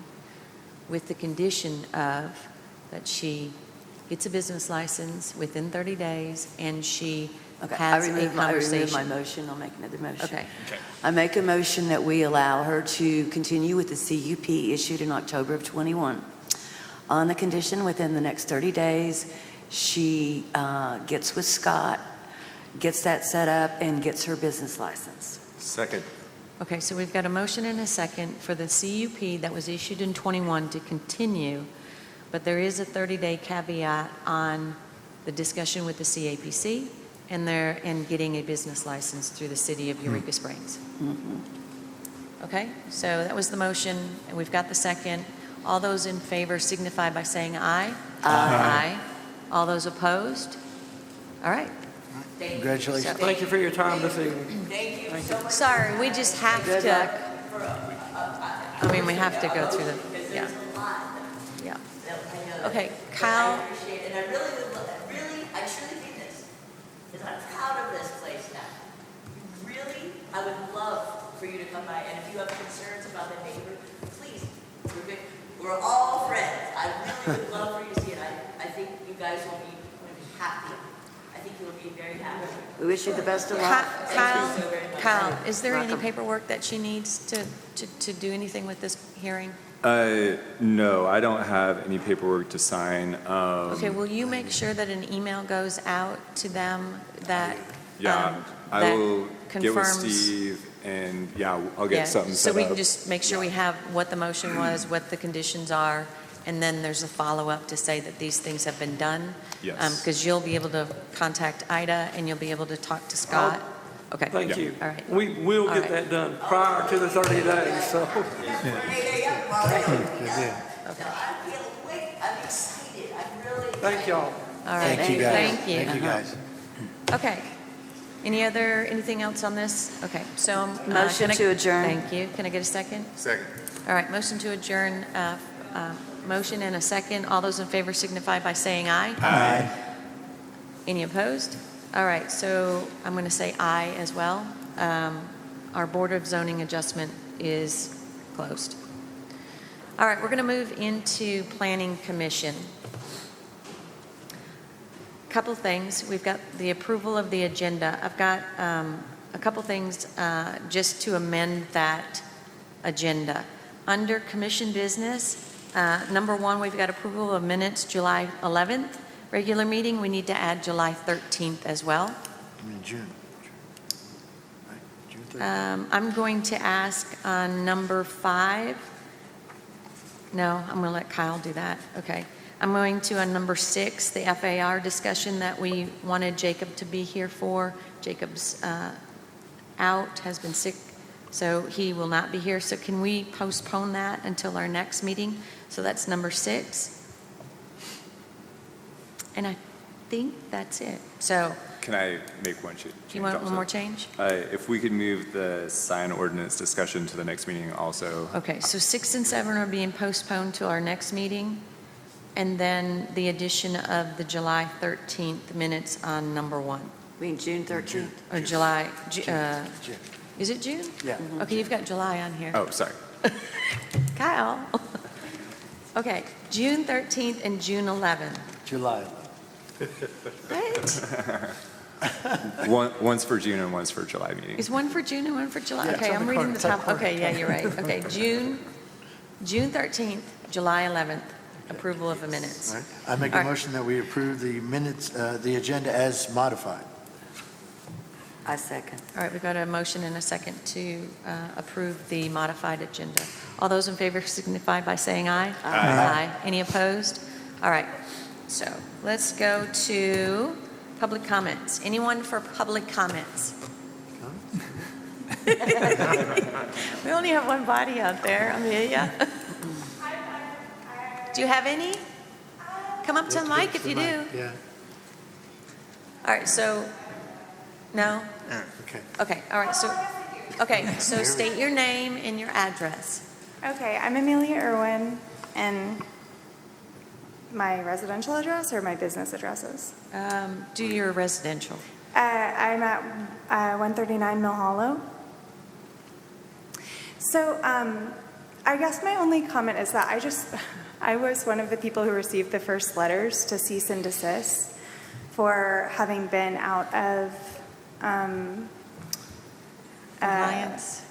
with the condition of that she gets a business license within 30 days and she Okay, has a I remove my conversation. motion. I'll make another motion. Okay, I make a motion that we allow her to continue with the CUP issued in October of 21 on the condition within the next 30 days, she gets with Scott, gets that set up, and gets her business license. Second. okay, so we've got a motion and a second for the CUP that was issued in 21 to continue, but there is a 30-day caveat on the discussion with the CAPC and getting a business license through the city of Eureka Springs. Okay, so that was the motion, and we've got the second. All those in favor signify by saying aye. Aye. All those opposed? All right. Congratulations. Thank you for your time this evening. Thank you so much. Sorry, we just have Good to, luck. we have to go through the, yeah, There's a lot yeah. that I know. Okay, that Kyle. I appreciate, and I really would, I truly think this, is I'm proud of this place now. Really, I would love for you to come by, and if you have concerns about the neighbor, please, we're good. We're all friends. I really would love for you to see it. I think you guys will be happy. I think you'll be very happy. We wish you the best of luck. Kyle, so very much. Kyle, is there any Welcome. paperwork that she needs to do anything with this hearing? No, I don't have any paperwork to sign. Okay, will you make sure that an email goes out to them that, Yeah, I that will get with confirms? Steve and I'll Yeah, get something so set we up. can just make sure we have what the motion was, what the conditions are, and then there's a follow-up to say that these things have been done. Yes. Because you'll be able to contact Ida and you'll be able to talk to Scott. Okay. Thank you. All right. We will All get right. that done prior to the 30 days, so. Good deal. I'm excited, I'm really. Thank y'all. All right. Thank you, guys. Thank you. Thank you, guys. Okay. Anything else on this? Okay, so. Motion can I- to adjourn. Thank you. Can I get a second? Second. All right, motion to adjourn, motion and a second. All those in favor signify by saying aye. Aye. Any opposed? All right, so I'm going to say aye as well. Our Board of Zoning Adjustment is closed. All right, we're going to move into Planning Commission. Couple things. We've got the approval of the agenda. I've got a couple things just to amend that agenda. Under Commission Business, number one, we've got approval of minutes July 11th. Regular meeting, we need to add July 13th as well. I mean, June. Right? June 13th. I'm going to ask on number 5. No, I'm going to let Kyle do that. Okay. I'm going to, on number 6, the FAR discussion that we wanted Jacob to be here for. Jacob's out, has been sick, so he will not be here. So can we postpone that until our next meeting? So that's number 6. And I think that's it. So Can I make one change? you want one also? more change? If we could move the sign ordinance discussion to the next meeting also. Okay, so 6 and 7 are being postponed to our next meeting, and then the addition of the July 13th minutes on number 1, I mean, June 13th. or July, June. is it June? Yeah. Okay, you've got July on here. Oh, sorry. Kyle. Okay, June 13th and June 11th. July. What? One's for June and one's for July meeting. Is one for June and one for July? Yeah, Okay, it's on I'm the reading corner, the it's on the top. corner. Okay, yeah, you're right. Okay, June 13th, July 11th, approval of the minutes. All right. I make All a right. motion that we approve the minutes, the agenda as modified. I second. All right, we've got a motion and a second to approve the modified agenda. All those in favor signify by saying aye. Aye. Any opposed? All right, so let's go to public comments. Anyone for public comments? We only have one body out there, Amelia. Do you have any? Come up to the mic if you do. Yeah. All right, so, no? Okay. Okay, all right, so state your name and your address. Okay, I'm Amelia Irwin, and my residential address or my business addresses? Do your residential. I'm at 139 Mill Hollow. So I guess my only comment is that I was one of the people who received the first letters to cease and desist for having been out of Compliance.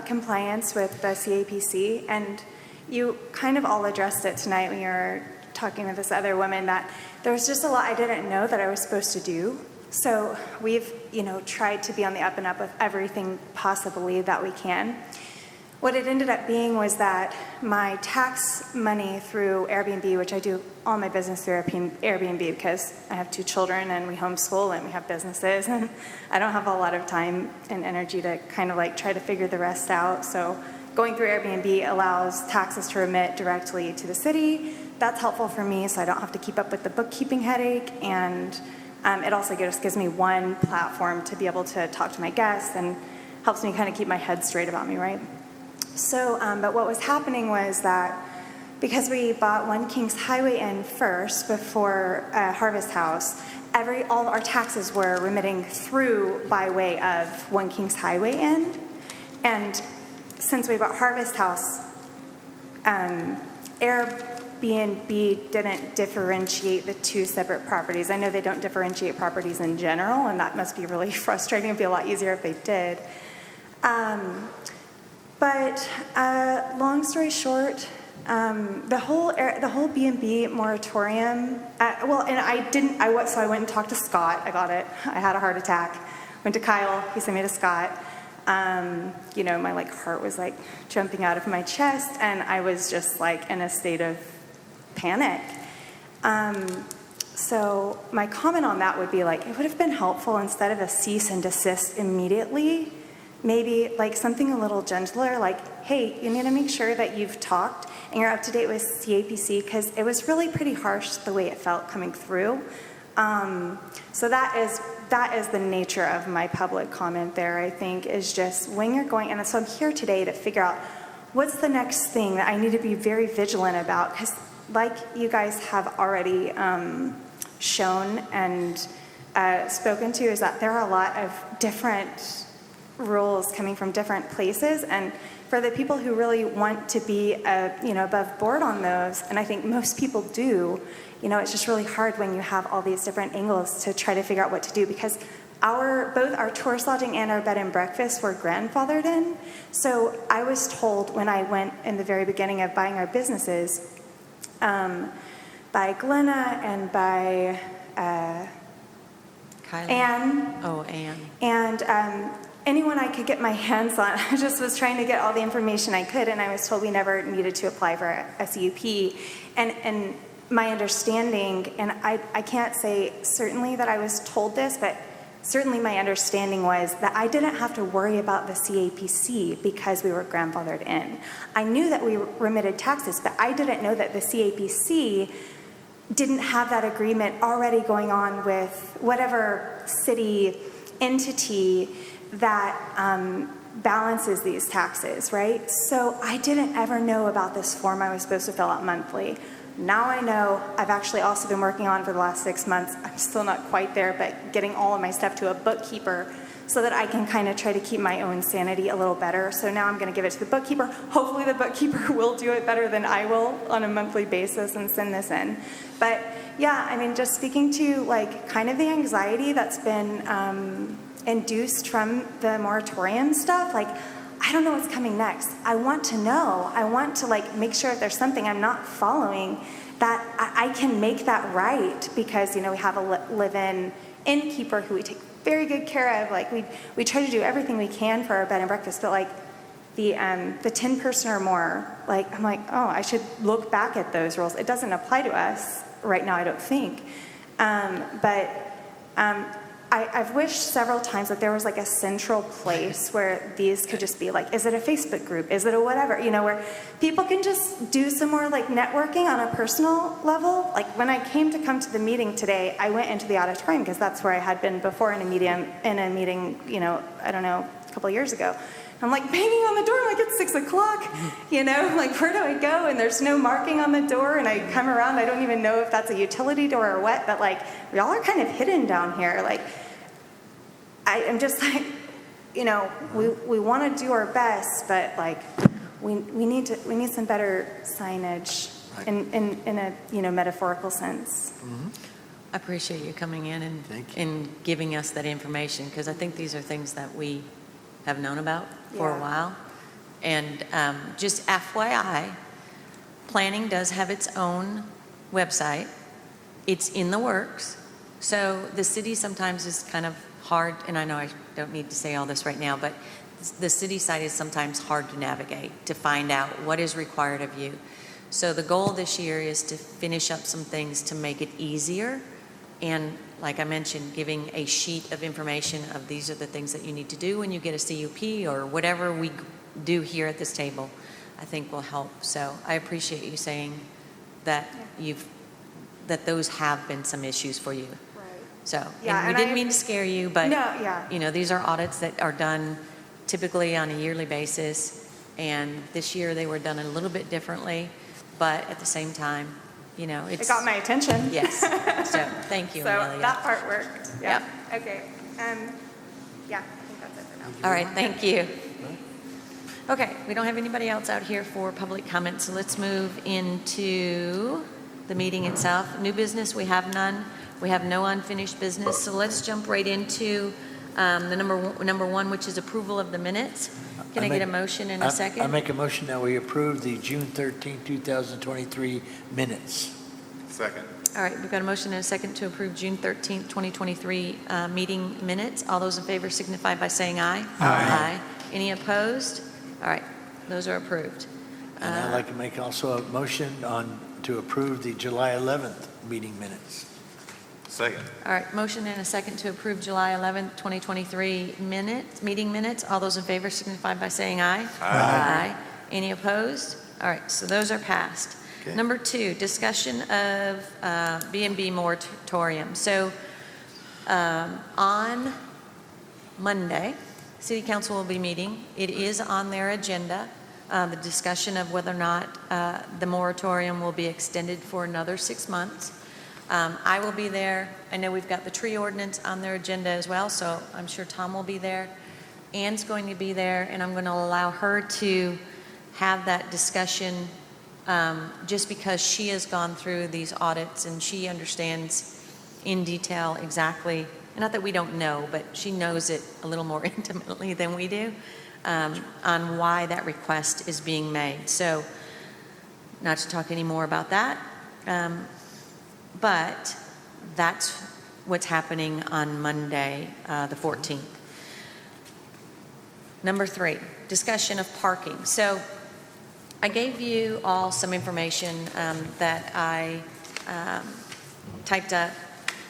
compliance with the CAPC, and you kind of all addressed it tonight when you were talking to this other woman, that there was just a lot I didn't know that I was supposed to do. So we've, tried to be on the up and up with everything possibly that we can. What it ended up being was that my tax money through Airbnb, which I do all my business through Airbnb because I have 2 children and we homeschool and we have businesses, and I don't have a lot of time and energy to kind of try to figure the rest out. So going through Airbnb allows taxes to remit directly to the city. That's helpful for me so I don't have to keep up with the bookkeeping headache, and it also just gives me one platform to be able to talk to my guests and helps me kind of keep my head straight about me, right? So, but what was happening was that because we bought One Kings Highway Inn first before Harvest House, all our taxes were remitting through by way of One Kings Highway Inn. And since we bought Harvest House, Airbnb didn't differentiate the 2 separate properties. I know they don't differentiate properties in general, and that must be really frustrating. It'd be a lot easier if they did. But long story short, the whole B&B moratorium. So I went and talked to Scott. I got it. I had a heart attack. Went to Kyle. He sent me to Scott. My heart was jumping out of my chest, and I was just in a state of panic. So my comment on that would be like, it would have been helpful instead of a cease and desist immediately, maybe like something a little gentler, like, hey, you need to make sure that you've talked and you're up to date with CAPC, because it was really pretty harsh the way it felt coming through. So that is the nature of my public comment there, I think, is just when you're going, and so I'm here today to figure out what's the next thing that I need to be very vigilant about, because like you guys have already shown and spoken to, is that there are a lot of different rules coming from different places, and for the people who really want to be above board on those, and I think most people do, it's just really hard when you have all these different angles to try to figure out what to do, because both our tourist lodging and our bed and breakfast were grandfathered in. So I was told when I went in the very beginning of buying our businesses, by Glenna and by Kylie? Anne, Oh, Anne. and anyone I could get my hands on. I just was trying to get all the information I could, and I was told we never needed to apply for a CUP. And my understanding, and I can't say certainly that I was told this, but certainly my understanding was that I didn't have to worry about the CAPC because we were grandfathered in. I knew that we remitted taxes, but I didn't know that the CAPC didn't have that agreement already going on with whatever city entity that balances these taxes, right? So I didn't ever know about this form I was supposed to fill out monthly. Now I know. I've actually also been working on for the last 6 months. I'm still not quite there, but getting all of my stuff to a bookkeeper so that I can kind of try to keep my own sanity a little better. So now I'm going to give it to the bookkeeper. Hopefully the bookkeeper will do it better than I will on a monthly basis and send this in. But yeah, I mean, just speaking to like kind of the anxiety that's been induced from the moratorium stuff, like, I don't know what's coming next. I want to know. I want to like make sure if there's something I'm not following that I can make that right, because we have a live-in innkeeper who we take very good care of. Like we try to do everything we can for our bed and breakfast, but like the 10-person or more, like I'm like, oh, I should look back at those rules. It doesn't apply to us right now, I don't think. I've wished several times that there was like a central place where these could just be like, is it a Facebook group? Is it a whatever? Where people can just do some more like networking on a personal level. Like when I came to the meeting today, I went into the auditorium because that's where I had been before in a meeting, I don't know, a couple of years ago. I'm like banging on the door, I'm like, it's 6 o'clock, like where do I go? And there's no marking on the door, and I come around, I don't even know if that's a utility door or what, but like, y'all are kind of hidden down here. Like, I'm just like, we want to do our best, but like, we need some better signage in a metaphorical sense. I appreciate you coming in and giving us that information, because I think these are things that we have known about for a while. And just FYI, planning does have its own website. It's in the works. So the city sometimes is kind of hard, and I know I don't need to say all this right now, but the city site is sometimes hard to navigate, to find out what is required of you. So the goal this year is to finish up some things to make it easier. And like I mentioned, giving a sheet of information of these are the things that you need to do when you get a CUP or whatever we do here at this table, I think will help. So I appreciate you saying that that those have been some issues for you. Right. So, Yeah, and we didn't mean to scare you, but No, yeah. these are audits that are done typically on a yearly basis. And this year they were done a little bit differently, but at the same time, It got my attention. Yes. So thank you, So Amelia. that part worked. Yeah. Okay. I think that's it for now. All right, thank you. Okay, we don't have anybody else out here for public comment, so let's move into the meeting itself. New business, we have none. We have no unfinished business, so let's jump right into the number one, which is approval of the minutes. Can I get a motion in a second? I make a motion that we approve the June 13, 2023 minutes. Second. All right, we've got a motion and a second to approve June 13th, 2023 meeting minutes. All those in favor signify by saying aye. Aye. Any opposed? All right, those are approved. And I'd like to make also a motion to approve the July 11th meeting minutes. Second. All right, motion and a second to approve July 11th, 2023 meeting minutes. All those in favor signify by saying aye. Aye. Any opposed? All right, so those are passed. Okay. Number 2, discussion of B&B moratorium. So on Monday, City Council will be meeting. It is on their agenda, the discussion of whether or not the moratorium will be extended for another 6 months. I will be there. I know we've got the tree ordinance on their agenda as well, so I'm sure Tom will be there. Ann's going to be there, and I'm going to allow her to have that discussion just because she has gone through these audits and she understands in detail exactly, not that we don't know, but she knows it a little more intimately than we do, on why that request is being made. So not to talk any more about that, but that's what's happening on Monday, the 14th. Number 3, discussion of parking. So I gave you all some information that I typed up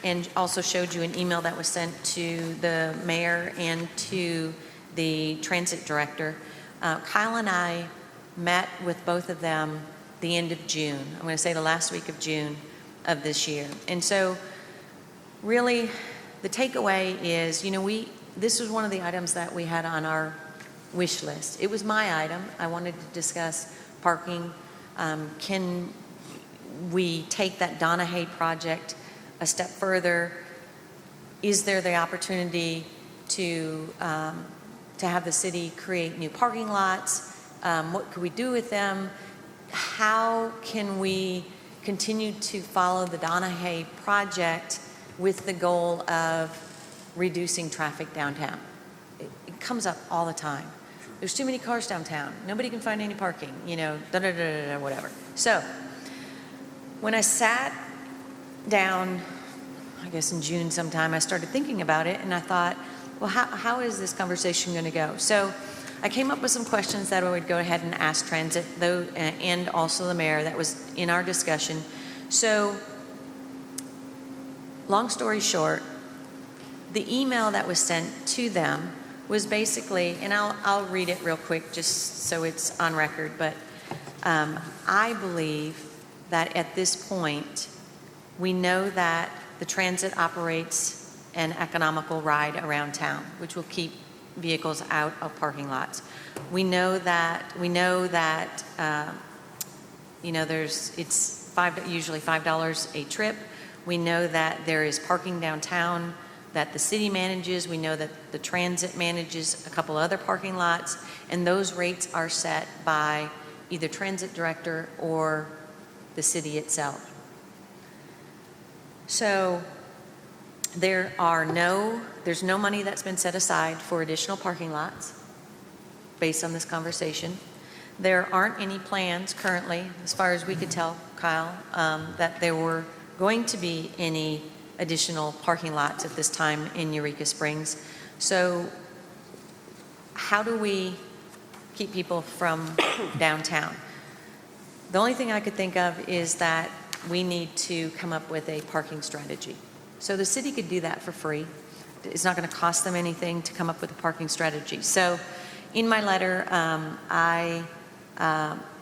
and also showed you an email that was sent to the mayor and to the transit director. Kyle and I met with both of them the end of June. I'm going to say the last week of June of this year. And so really the takeaway is, this was one of the items that we had on our wish list. It was my item. I wanted to discuss parking. Can we take that Donahue project a step further? Is there the opportunity to have the city create new parking lots? What could we do with them? How can we continue to follow the Donahue project with the goal of reducing traffic downtown? It comes up all the time. There's too many cars downtown. Nobody can find any parking, whatever. So when I sat down, I guess in June sometime, I started thinking about it and I thought, well, how is this conversation going to go? So I came up with some questions that I would go ahead and ask Transit, though, and also the mayor. That was in our discussion. So long story short, the email that was sent to them was basically, and I'll read it real quick just so it's on record, but I believe that at this point, we know that the transit operates an economical ride around town, which will keep vehicles out of parking lots. We know that it's usually $5 a trip. We know that there is parking downtown that the city manages. We know that the transit manages a couple other parking lots, and those rates are set by either transit director or the city itself. So there's no money that's been set aside for additional parking lots based on this conversation. There aren't any plans currently, as far as we could tell, Kyle, that there were going to be any additional parking lots at this time in Eureka Springs. So how do we keep people from downtown? The only thing I could think of is that we need to come up with a parking strategy. So the city could do that for free. It's not going to cost them anything to come up with a parking strategy. So in my letter, I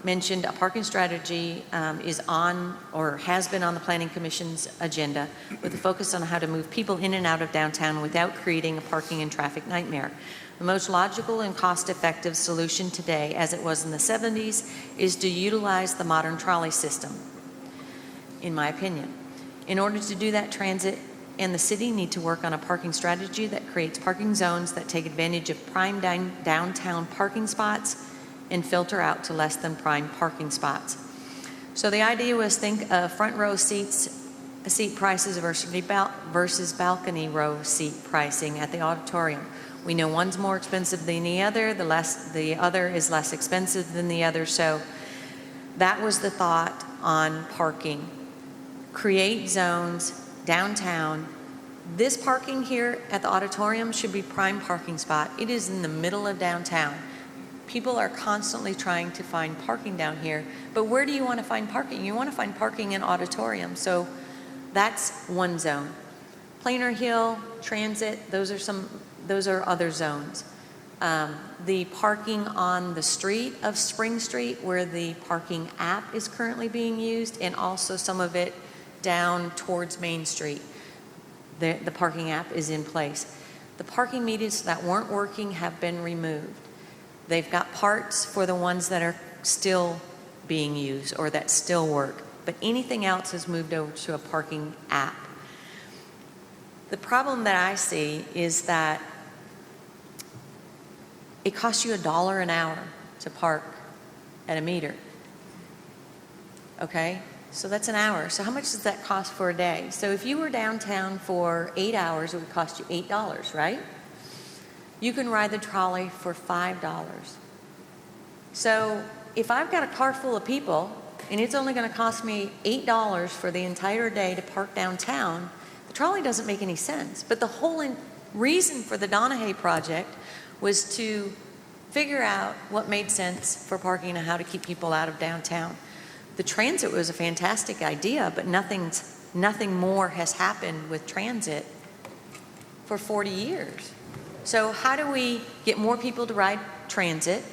mentioned a parking strategy is on or has been on the Planning Commission's agenda with a focus on how to move people in and out of downtown without creating a parking and traffic nightmare. The most logical and cost-effective solution today, as it was in the 70s, is to utilize the modern trolley system, in my opinion. In order to do that, transit and the city need to work on a parking strategy that creates parking zones that take advantage of prime downtown parking spots and filter out to less than prime parking spots. So the idea was think of front row seat prices versus balcony row seat pricing at the auditorium. We know one's more expensive than the other, the other is less expensive than the other. So that was the thought on parking. Create zones downtown. This parking here at the auditorium should be prime parking spot. It is in the middle of downtown. People are constantly trying to find parking down here, but where do you want to find parking? You want to find parking in auditorium, so that's one zone. Plainer Hill, Transit, those are other zones. The parking on the street of Spring Street, where the parking app is currently being used, and also some of it down towards Main Street, the parking app is in place. The parking meters that weren't working have been removed. They've got parts for the ones that are still being used or that still work, but anything else has moved over to a parking app. The problem that I see is that it costs you $1 an hour to park at a meter. Okay? So that's an hour. So how much does that cost for a day? So if you were downtown for 8 hours, it would cost you $8, right? You can ride the trolley for $5. So if I've got a car full of people and it's only going to cost me $8 for the entire day to park downtown, the trolley doesn't make any sense. But the whole reason for the Donahue project was to figure out what made sense for parking and how to keep people out of downtown. The transit was a fantastic idea, but nothing more has happened with transit for 40 years. So how do we get more people to ride transit?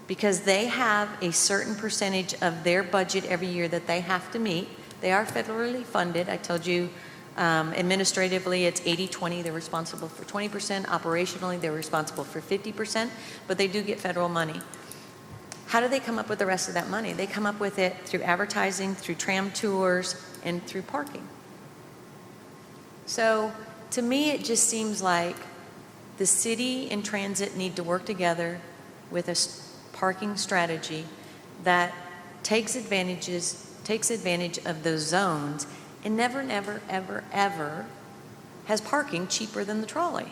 Because they have a certain percentage of their budget every year that they have to meet. They are federally funded. I told you administratively it's 80-20. They're responsible for 20%. Operationally, they're responsible for 50%, but they do get federal money. How do they come up with the rest of that money? They come up with it through advertising, through tram tours, and through parking. So to me, it just seems like the city and transit need to work together with a parking strategy that takes advantage of those zones and never, ever has parking cheaper than the trolley.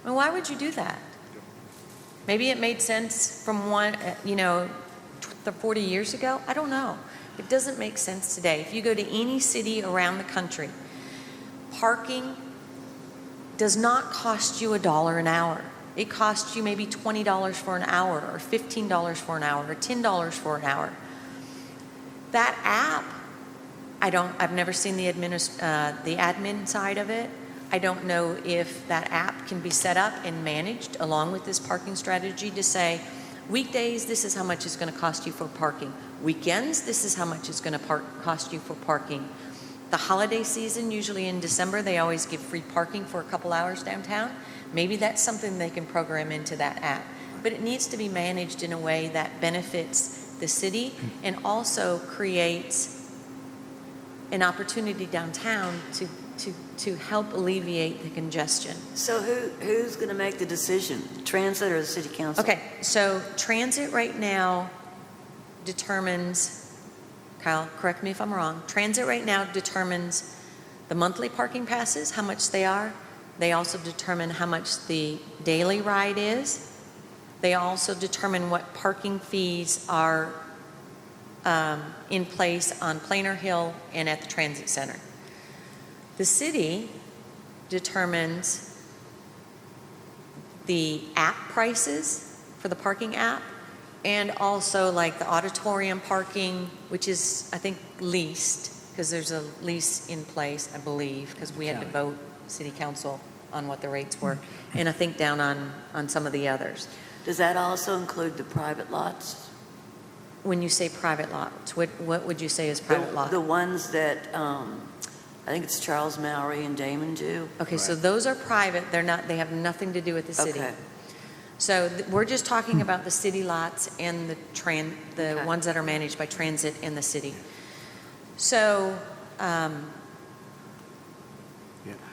I mean, why would you do that? Maybe it made sense from 40 years ago. I don't know. It doesn't make sense today. If you go to any city around the country, parking does not cost you $1 an hour. It costs you maybe $20 for an hour, or $15 for an hour, or $10 for an hour. That app, I've never seen the admin side of it. I don't know if that app can be set up and managed along with this parking strategy to say, weekdays, this is how much it's going to cost you for parking. Weekends, this is how much it's going to cost you for parking. The holiday season, usually in December, they always give free parking for a couple hours downtown. Maybe that's something they can program into that app. But it needs to be managed in a way that benefits the city and also creates an opportunity downtown to help alleviate the congestion. So who's going to make the decision, transit or the city council? Okay, so transit right now determines, Kyle, correct me if I'm wrong, transit right now determines the monthly parking passes, how much they are. They also determine how much the daily ride is. They also determine what parking fees are in place on Plainer Hill and at the transit center. The city determines the app prices for the parking app, and also like the auditorium parking, which is, I think, leased, because there's a lease in place, I believe, because we had to vote city council on what the rates were, and I think down on some of the others. Does that also include the private lots? When you say private lots, what would you say is private lot? The ones that, I think it's Charles Mowry and Damon do. Okay, so those are private. They have nothing to do with the city. Okay. So we're just talking about the city lots and the ones that are managed by transit and the city. So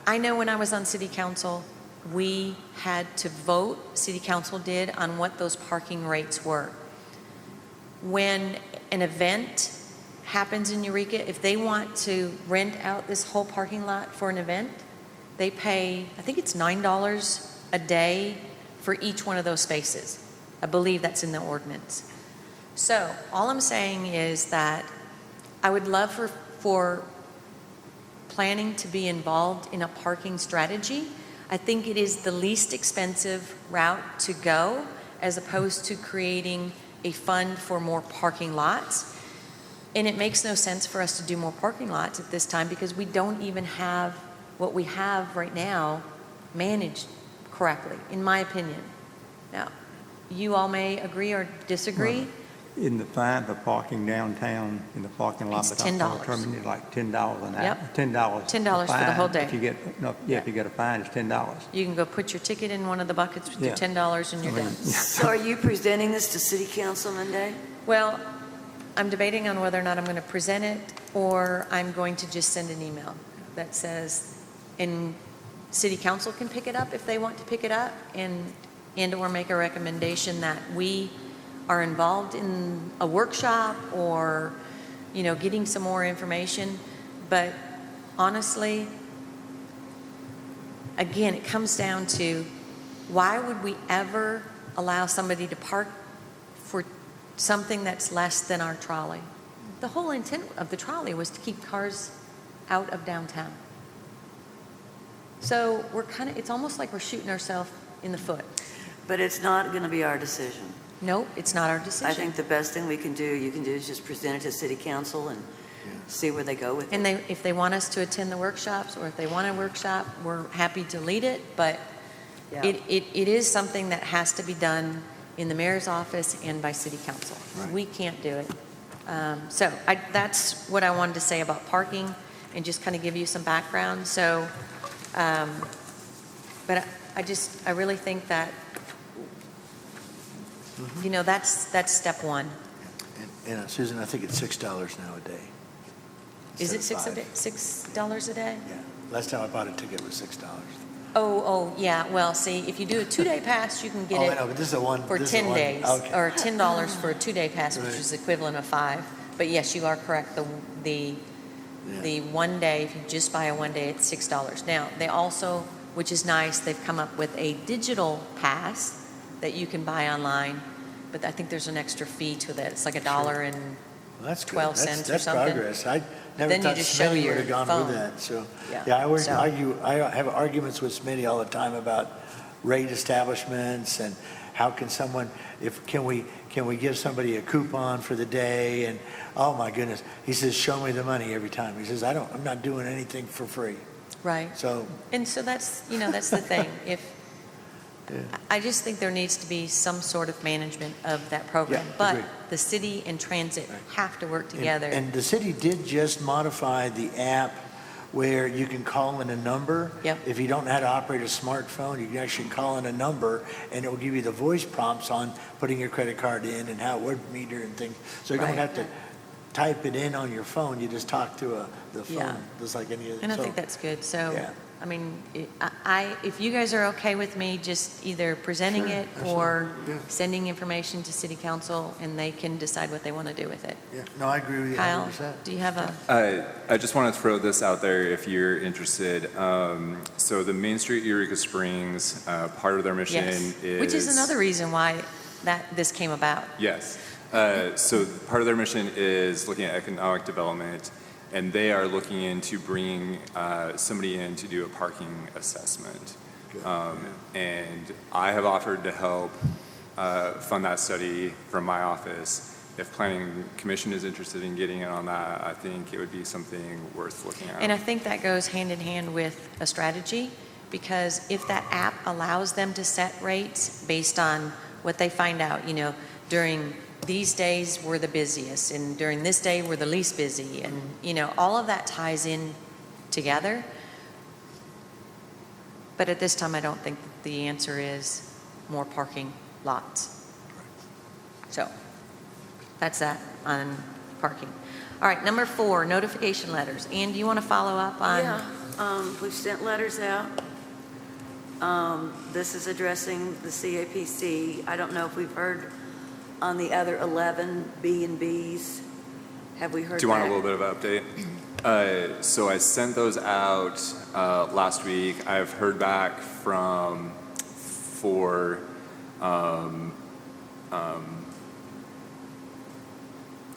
I know when I was on city council, we had to vote, city council did, on what those parking rates were. When an event happens in Eureka, if they want to rent out this whole parking lot for an event, they pay, I think it's $9 a day for each one of those spaces. I believe that's in the ordinance. So all I'm saying is that I would love for planning to be involved in a parking strategy. I think it is the least expensive route to go, as opposed to creating a fund for more parking lots. And it makes no sense for us to do more parking lots at this time because we don't even have what we have right now managed correctly, in my opinion. Now, you all may agree or disagree. In the fine for parking downtown in the parking lot. It's but on the $10. terminal, like $10 an hour. Yep. $10. $10 for the whole Fine. day. If you get, no, yeah, if you get a fine, it's $10. You can go put your ticket in one of the buckets with your Yeah. $10 and you're I mean, done. So are you presenting this to city council Monday? Well, I'm debating on whether or not I'm going to present it, or I'm going to just send an email that says, and city council can pick it up if they want to pick it up, and/or make a recommendation that we are involved in a workshop or, getting some more information. But honestly, again, it comes down to, why would we ever allow somebody to park for something that's less than our trolley? The whole intent of the trolley was to keep cars out of downtown. So it's almost like we're shooting ourselves in the foot. But it's not going to be our decision. Nope, it's not our decision. I think the best thing you can do is just present it to city council and see where they go with it. And if they want us to attend the workshops, or if they want a workshop, we're happy to lead it, but Yeah. it is something that has to be done in the mayor's office and by city council. Right. We can't do it. So that's what I wanted to say about parking, and just kind of give you some background. So, but I really think that, that's step one. And Susan, I think it's $6 now a day. Is it instead of $6 a day? $5. Yeah. Last time I bought a ticket was $6. Oh, yeah, well, see, if you do a 2-day pass, you can get Oh, I it know, but this is a one. for this is a 10 one- days, Okay. or $10 for a 2-day pass, which Right. is equivalent of 5. But yes, you are correct, the Yeah. 1 day, if you just buy a 1 day, it's $6. Now, they also, which is nice, they've come up with a digital pass that you can buy online, but I think there's an extra fee to that. It's like $1 and Well, that's good. 12 That's- cents or that's something. progress. I never Then you thought just show Smitty your would have gone phone. with that, so. Yeah, Yeah, I always so- I have arguments with Smitty all the time about rate establishments and how can someone, can we give somebody a coupon for the day? And, oh my goodness, he says, show me the money every time. He says, I'm not doing anything for free. Right. So, And so that's the thing. Yeah. I just think there needs to be some sort of management of that program. Yeah, But agreed. the city and transit have to work and- together. And the city did just modify the app where you can call in a number. Yep. If you don't know how to operate a smartphone, you can actually call in a number and it will give you the voice prompts on putting your credit card in and how it would meter and things. So you don't Right. have to type it in on your phone, you just talk to the phone, Yeah. just like any other. And I so- think that's good. So, Yeah. I mean, if you guys are okay with me just either presenting Sure, it or absolutely, yeah. sending information to city council, and they can decide what they want to do with it. Yeah, no, I agree with you Kyle, 100%. do you have a, I just want to throw this out there if you're interested. So the Main Street Eureka Springs, part of their mission yes, is... which is another reason why this came about. Yes. So part of their mission is looking at economic development, and they are looking into bringing somebody in to do a parking assessment. And I have offered to help fund that study from my office. If Planning Commission is interested in getting in on that, I think it would be something worth looking at. And I think that goes hand in hand with a strategy, because if that app allows them to set rates based on what they find out, during these days we're the busiest, and during this day we're the least busy, and all of that ties in together. But at this time, I don't think that the answer is more parking lots. So that's that on parking. All right, number 4, notification letters. Ann, do you want to follow up on? Yeah, we've sent letters out. This is addressing the CAPC. I don't know if we've heard on the other 11 B&Bs. Have we heard Do you want a back? little bit of an update? So I sent those out last week. I've heard back from 4.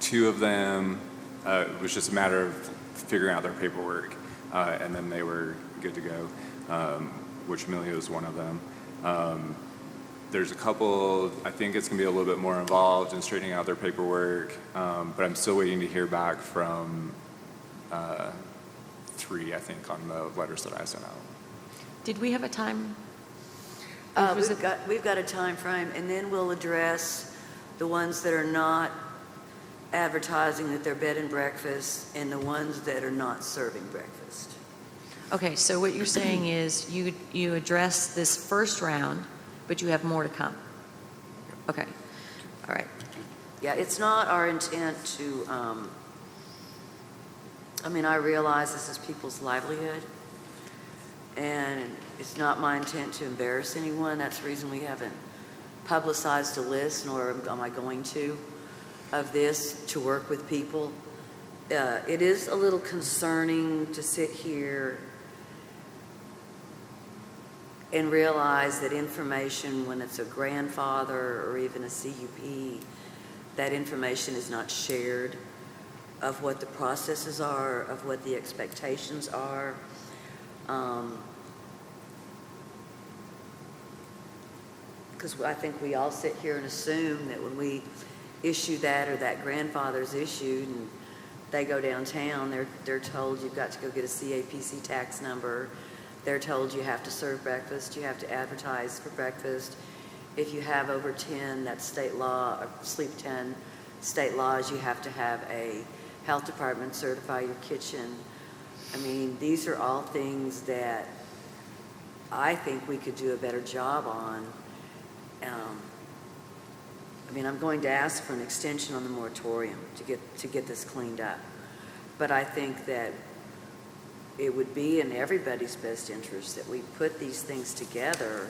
2 of them, it was just a matter of figuring out their paperwork, and then they were good to go, which Amelia was one of them. There's a couple, I think it's going to be a little bit more involved in straightening out their paperwork, but I'm still waiting to hear back from 3, I think, on the letters that I sent out. Did we have a time? Was it- We've got a time frame, and then we'll address the ones that are not advertising that they're bed and breakfast and the ones that are not serving breakfast. Okay, so what you're saying is you address this first round, but you have more to come? Okay, all right. Yeah, it's not our intent to, I realize this is people's livelihood, and it's not my intent to embarrass anyone. That's the reason we haven't publicized a list, nor am I going to, of this to work with people. It is a little concerning to sit here and realize that information, when it's a grandfather or even a CUP, that information is not shared, of what the processes are, of what the expectations are. Because I think we all sit here and assume that when we issue that, or that grandfather's issued and they go downtown, they're told you've got to go get a CAPC tax number. They're told you have to serve breakfast, you have to advertise for breakfast. If you have over 10, that's state law, or sleep 10 state laws, you have to have a health department certify your kitchen. I mean, these are all things that I think we could do a better job on. I'm going to ask for an extension on the moratorium to get this cleaned up. But I think that it would be in everybody's best interest that we put these things together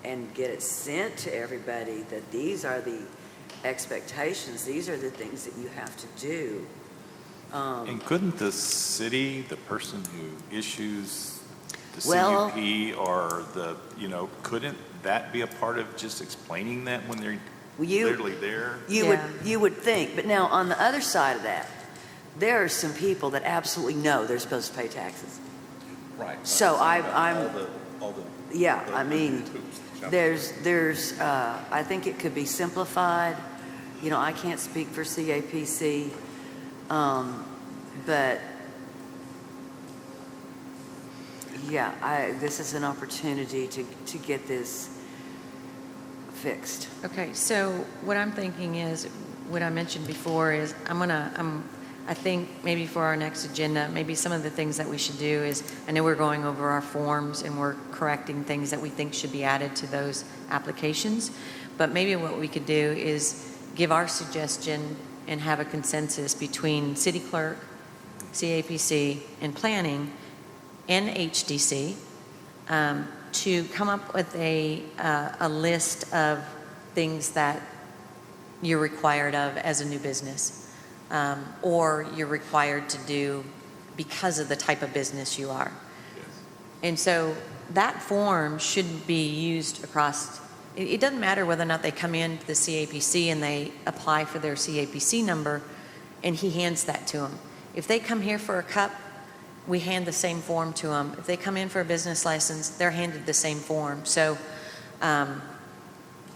and get it sent to everybody, that these are the expectations, these are the things that you have to do. And couldn't the city, the person who issues the Well- CUP or couldn't that be a part of just explaining that when they're literally there? You would think, but now on the other side of that, there are some people that absolutely know they're supposed to pay taxes. Right. So I'm All the Yeah, hoops. there's, I think it could be simplified. I can't speak for CAPC, but yeah, this is an opportunity to get this fixed. Okay, so what I'm thinking is, what I mentioned before is, I think maybe for our next agenda, maybe some of the things that we should do is, I know we're going over our forms and we're correcting things that we think should be added to those applications, but maybe what we could do is give our suggestion and have a consensus between city clerk, CAPC, and planning, and HDC, to come up with a list of things that you're required of as a new business, or you're required to do because of the type of business you are. Yes. And so that form should be used across, it doesn't matter whether or not they come in to the CAPC and they apply for their CAPC number and he hands that to them. If they come here for a cup, we hand the same form to them. If they come in for a business license, they're handed the same form. So,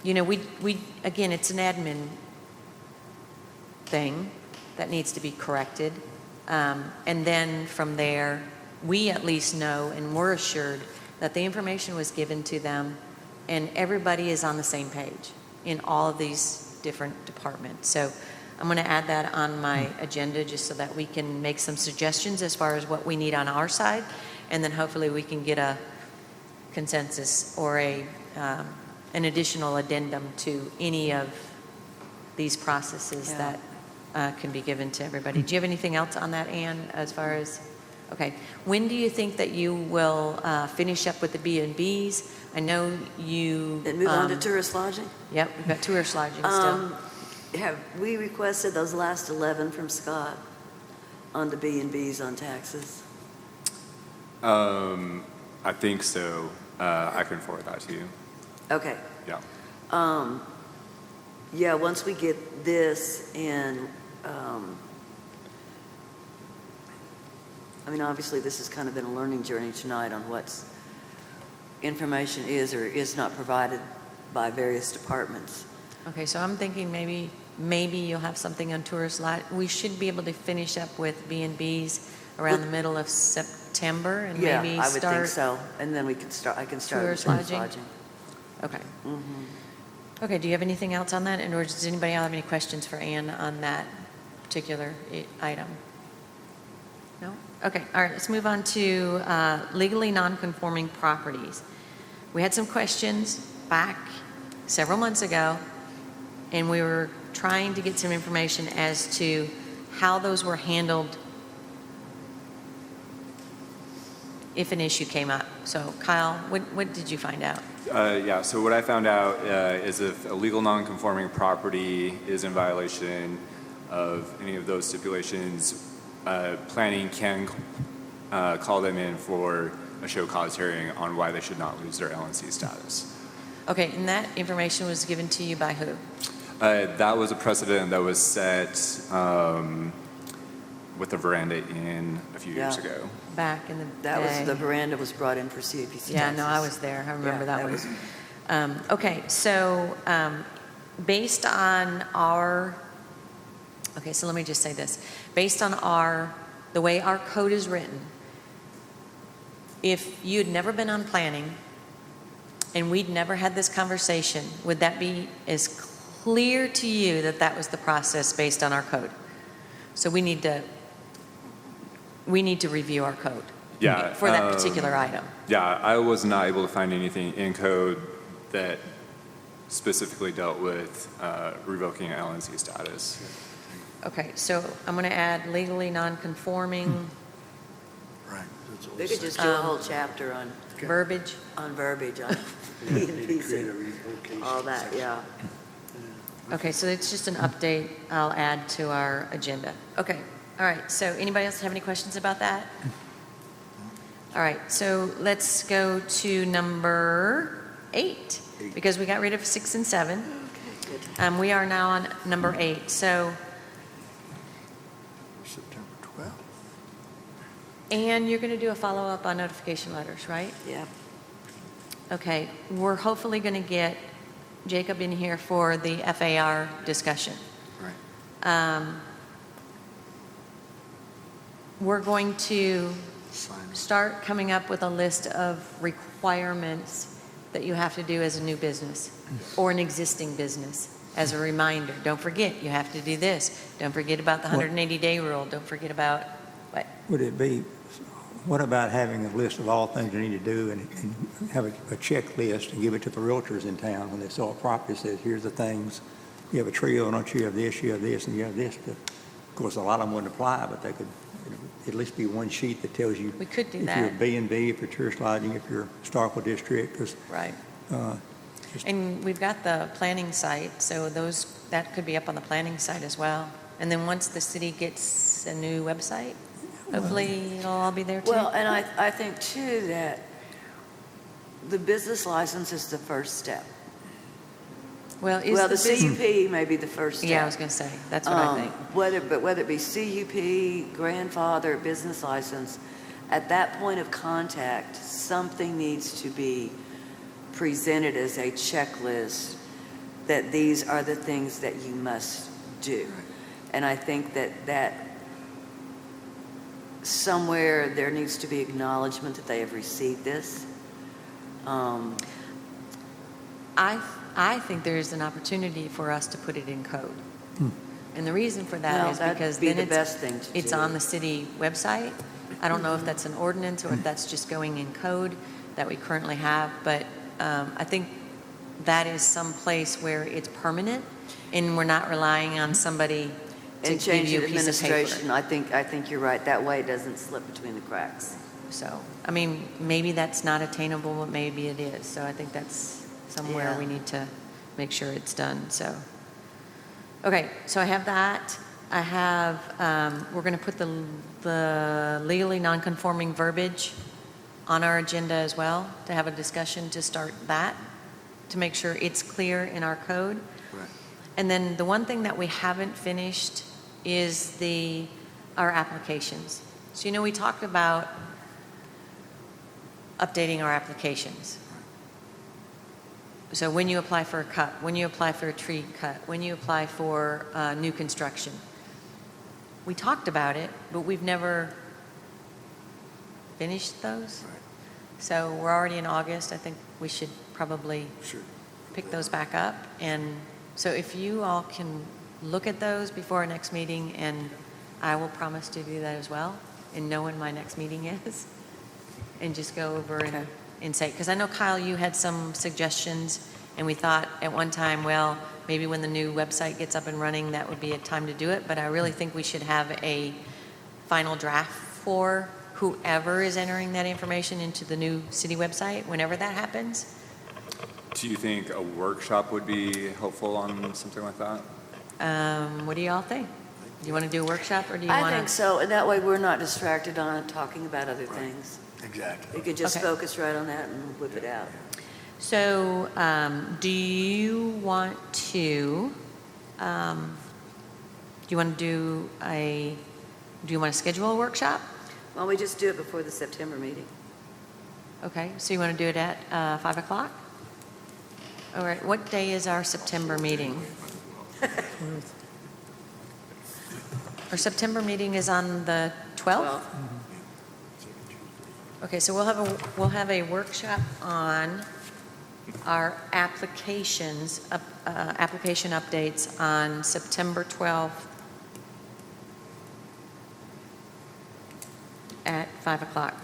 we again, it's an admin thing that needs to be corrected. And then from there, we at least know and we're assured that the information was given to them and everybody is on the same page in all of these different departments. So I'm going to add that on my agenda just so that we can make some suggestions as far as what we need on our side, and then hopefully we can get a consensus or an additional addendum to any of these processes that can be given to everybody. Do you have anything else on that, Ann, as far as, okay. When do you think that you will finish up with the B&Bs? I know you... And move on to tourist lodging? Yep, we've got tourist lodging still. Have we requested those last 11 from Scott on the B&Bs on taxes? I think so. I can forward that to you. Okay. Yeah. Yeah, once we get this in, obviously this has kind of been a learning journey tonight on what's information is or is not provided by various departments. Okay, so I'm thinking maybe you'll have something on tourist lot. We should be able to finish up with B&Bs around the middle of September and Yeah, maybe I would think start? so. And then we can start, I can start with Tourist tourist lodging? lodging. Okay. Okay, do you have anything else on that? Or does anybody have any questions for Ann on that particular item? No? Okay, all right, let's move on to legally non-conforming properties. We had some questions back several months ago, and we were trying to get some information as to how those were handled if an issue came up. So Kyle, what did you find out? Yeah, so what I found out is if a legal non-conforming property is in violation of any of those stipulations, planning can call them in for a show cause hearing on why they should not lose their LNC status. Okay, and that information was given to you by who? That was a precedent that was set with the Veranda Inn a few years Yeah. ago. Back in the That was, day. the veranda was brought in for CAPC Yeah, no, I taxes. was there. I remember Yeah, that that one. Okay, so based on our, okay, so let me just say this. Based on the way our code is written, if you'd never been on planning and we'd never had this conversation, would that be as clear to you that that was the process based on our code? So we need to review our code. Yeah, For that particular item. Yeah, I was not able to find anything in code that specifically dealt with revoking an LNC status. Okay, so I'm going to add legally non-conforming Right. That's what We we could said. just do a whole chapter on verbiage. verbiage on P and PC, all that, yeah. Okay, so it's just an update I'll add to our agenda. Okay, all right, so anybody else have any questions about that? All right, so let's go to number 8, because we got rid of 6 and 7. Okay, good. We are now on number 8, so, September 12th. and you're going to do a follow-up on notification letters, right? Yeah. Okay, we're hopefully going to get Jacob in here for the FAR discussion. Right. We're going to Sign it. start coming up with a list of requirements that you have to do as a new business or an existing business as a reminder. Don't forget, you have to do this. Don't forget about the 180-day rule. Don't forget about what? Would it be, what about having a list of all things you need to do and have a checklist and give it to the realtors in town when they sell a property that says, here's the things, you have a trio, don't you have this, and you have this. Of course, a lot of them wouldn't apply, but they could at least be one sheet that tells you. We could do If you're that. B&B, if you're tourist lodging, if you're historical district, because Right. And we've got the planning site, so that could be up on the planning site as well. And then once the city gets a new website, hopefully it'll all be there too. Well, and I think too that the business license is the first step. Well, is Well, the the business? CUP may be the first step. Yeah, I was going to say, that's what I think. Whether it be CUP, grandfather, business license, at that point of contact, something needs to be presented as a checklist that these are the things that you must do. And I think that somewhere there needs to be acknowledgement that they have received this. I think there is an opportunity for us to put it in code. And the reason for that Well, is that'd because be then the best thing to it's do. on the city website. I don't know if that's an ordinance or if that's just going in code that we currently have, but I think that is some place where it's permanent and we're not relying on somebody to And give change you in a piece of administration, paper. I think you're right. That way it doesn't slip between the cracks. So, I mean, maybe that's not attainable, but maybe it is. So I think that's somewhere Yeah. we need to make sure it's done, so. Okay, so I have that. I have, we're going to put the legally non-conforming verbiage on our agenda as well, to have a discussion to start that, to make sure it's clear in our code. Right. And then the one thing that we haven't finished is our applications. So, we talked about updating our applications. So when you apply for a cut, when you apply for a tree cut, when you apply for new construction. We talked about it, but we've never finish those. So we're already in August. I think we should probably pick those back up. And so if you all can look at those before our next meeting, and I will promise to do that as well, and know when my next meeting is, and just go over and say, because I know, Kyle, you had some suggestions, and we thought at one time, well, maybe when the new website gets up and running, that would be a time to do it, but I really think we should have a final draft for whoever is entering that information into the new city website, whenever that happens. Do you think a workshop would be helpful on something like that? What do you all think? Do you want to do a workshop, or do you want to? I think so, and that way we're not distracted on talking about other things. Exactly. We could just Okay. focus right on that and whip it out. So, do you want to schedule a workshop? Why don't we just do it before the September meeting? Okay, so you want to do it at 5 o'clock? All right, what day is our September meeting? Our September meeting is on the 12th? Well, Okay, so we'll have a workshop on our application updates on September 12th at 5 o'clock.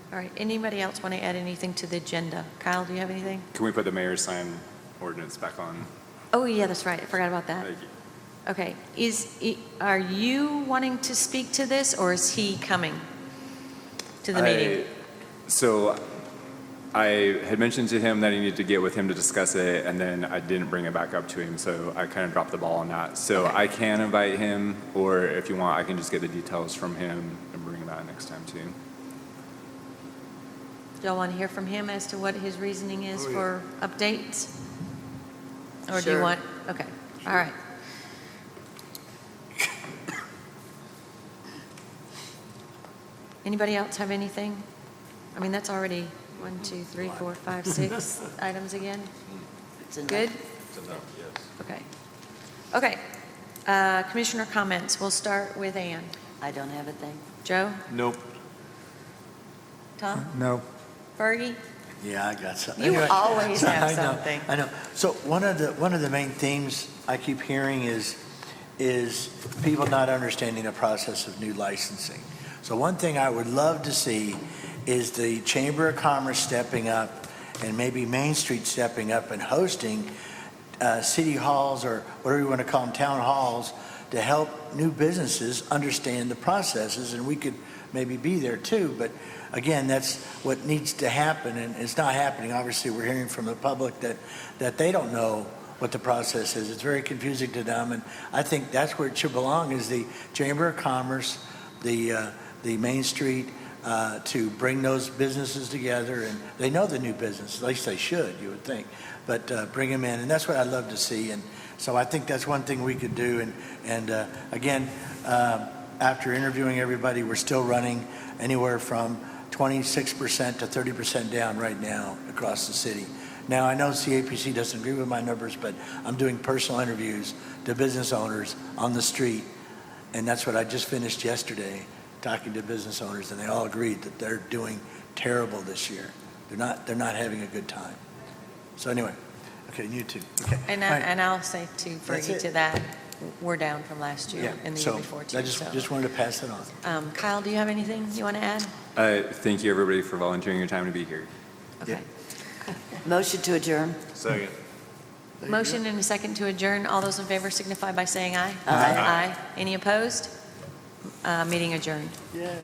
All right, anybody else want to add anything to the agenda? Kyle, do you have anything? Can we put the mayor's sign ordinance back on? Oh, yeah, that's right, I forgot about that. Thank you. Okay, are you wanting to speak to this, or is he coming to the meeting? So I had mentioned to him that he needed to get with him to discuss it, and then I didn't bring it back up to him, so I kind of dropped the ball on that. So Okay. I can invite him, or if you want, I can just get the details from him and bring that next time too. Do y'all want to hear from him as to what his reasoning is for updates? Or do you Sure. want, okay, all right. Anybody else have anything? I mean, that's already 1, 2, 3, 4, 5, 6 items again. it's enough. Good? Okay. Okay. Commissioner comments. We'll start with Ann. I don't have a thing. Joe? Nope. Tom? No. Fergie? Yeah, I got something. You Anyway, always have I know, something. I know. So one of the main themes I keep hearing is people not understanding the process of new licensing. So one thing I would love to see is the Chamber of Commerce stepping up, and maybe Main Street stepping up and hosting city halls, or whatever you want to call them, town halls, to help new businesses understand the processes, and we could maybe be there too. But again, that's what needs to happen, and it's not happening. Obviously, we're hearing from the public that they don't know what the process is. It's very confusing to them, and I think that's where it should belong, is the Chamber of Commerce, the Main Street, to bring those businesses together. And they know the new business, at least they should, you would think, but bring them in, and that's what I'd love to see. And so I think that's one thing we could do. And again, after interviewing everybody, we're still running anywhere from 26% to 30% down right now across the city. Now, I know CAPC doesn't agree with my numbers, but I'm doing personal interviews to business owners on the street, and that's what I just finished yesterday, talking to business owners, and they all agreed that they're doing terrible this year. They're not having a good time. So anyway, okay, you too. Okay. And All right. I'll say to That's Fergie it. to that, we're down from last year Yeah, and the so year before too. I just wanted to pass it on. Kyle, do you have anything you want to add? Thank you, everybody, for volunteering your time to be here. Okay. Motion to adjourn. Second. Motion and a second to adjourn. All those in favor signify by saying aye. Aye. Aye. Any opposed? Meeting adjourned. Yeah.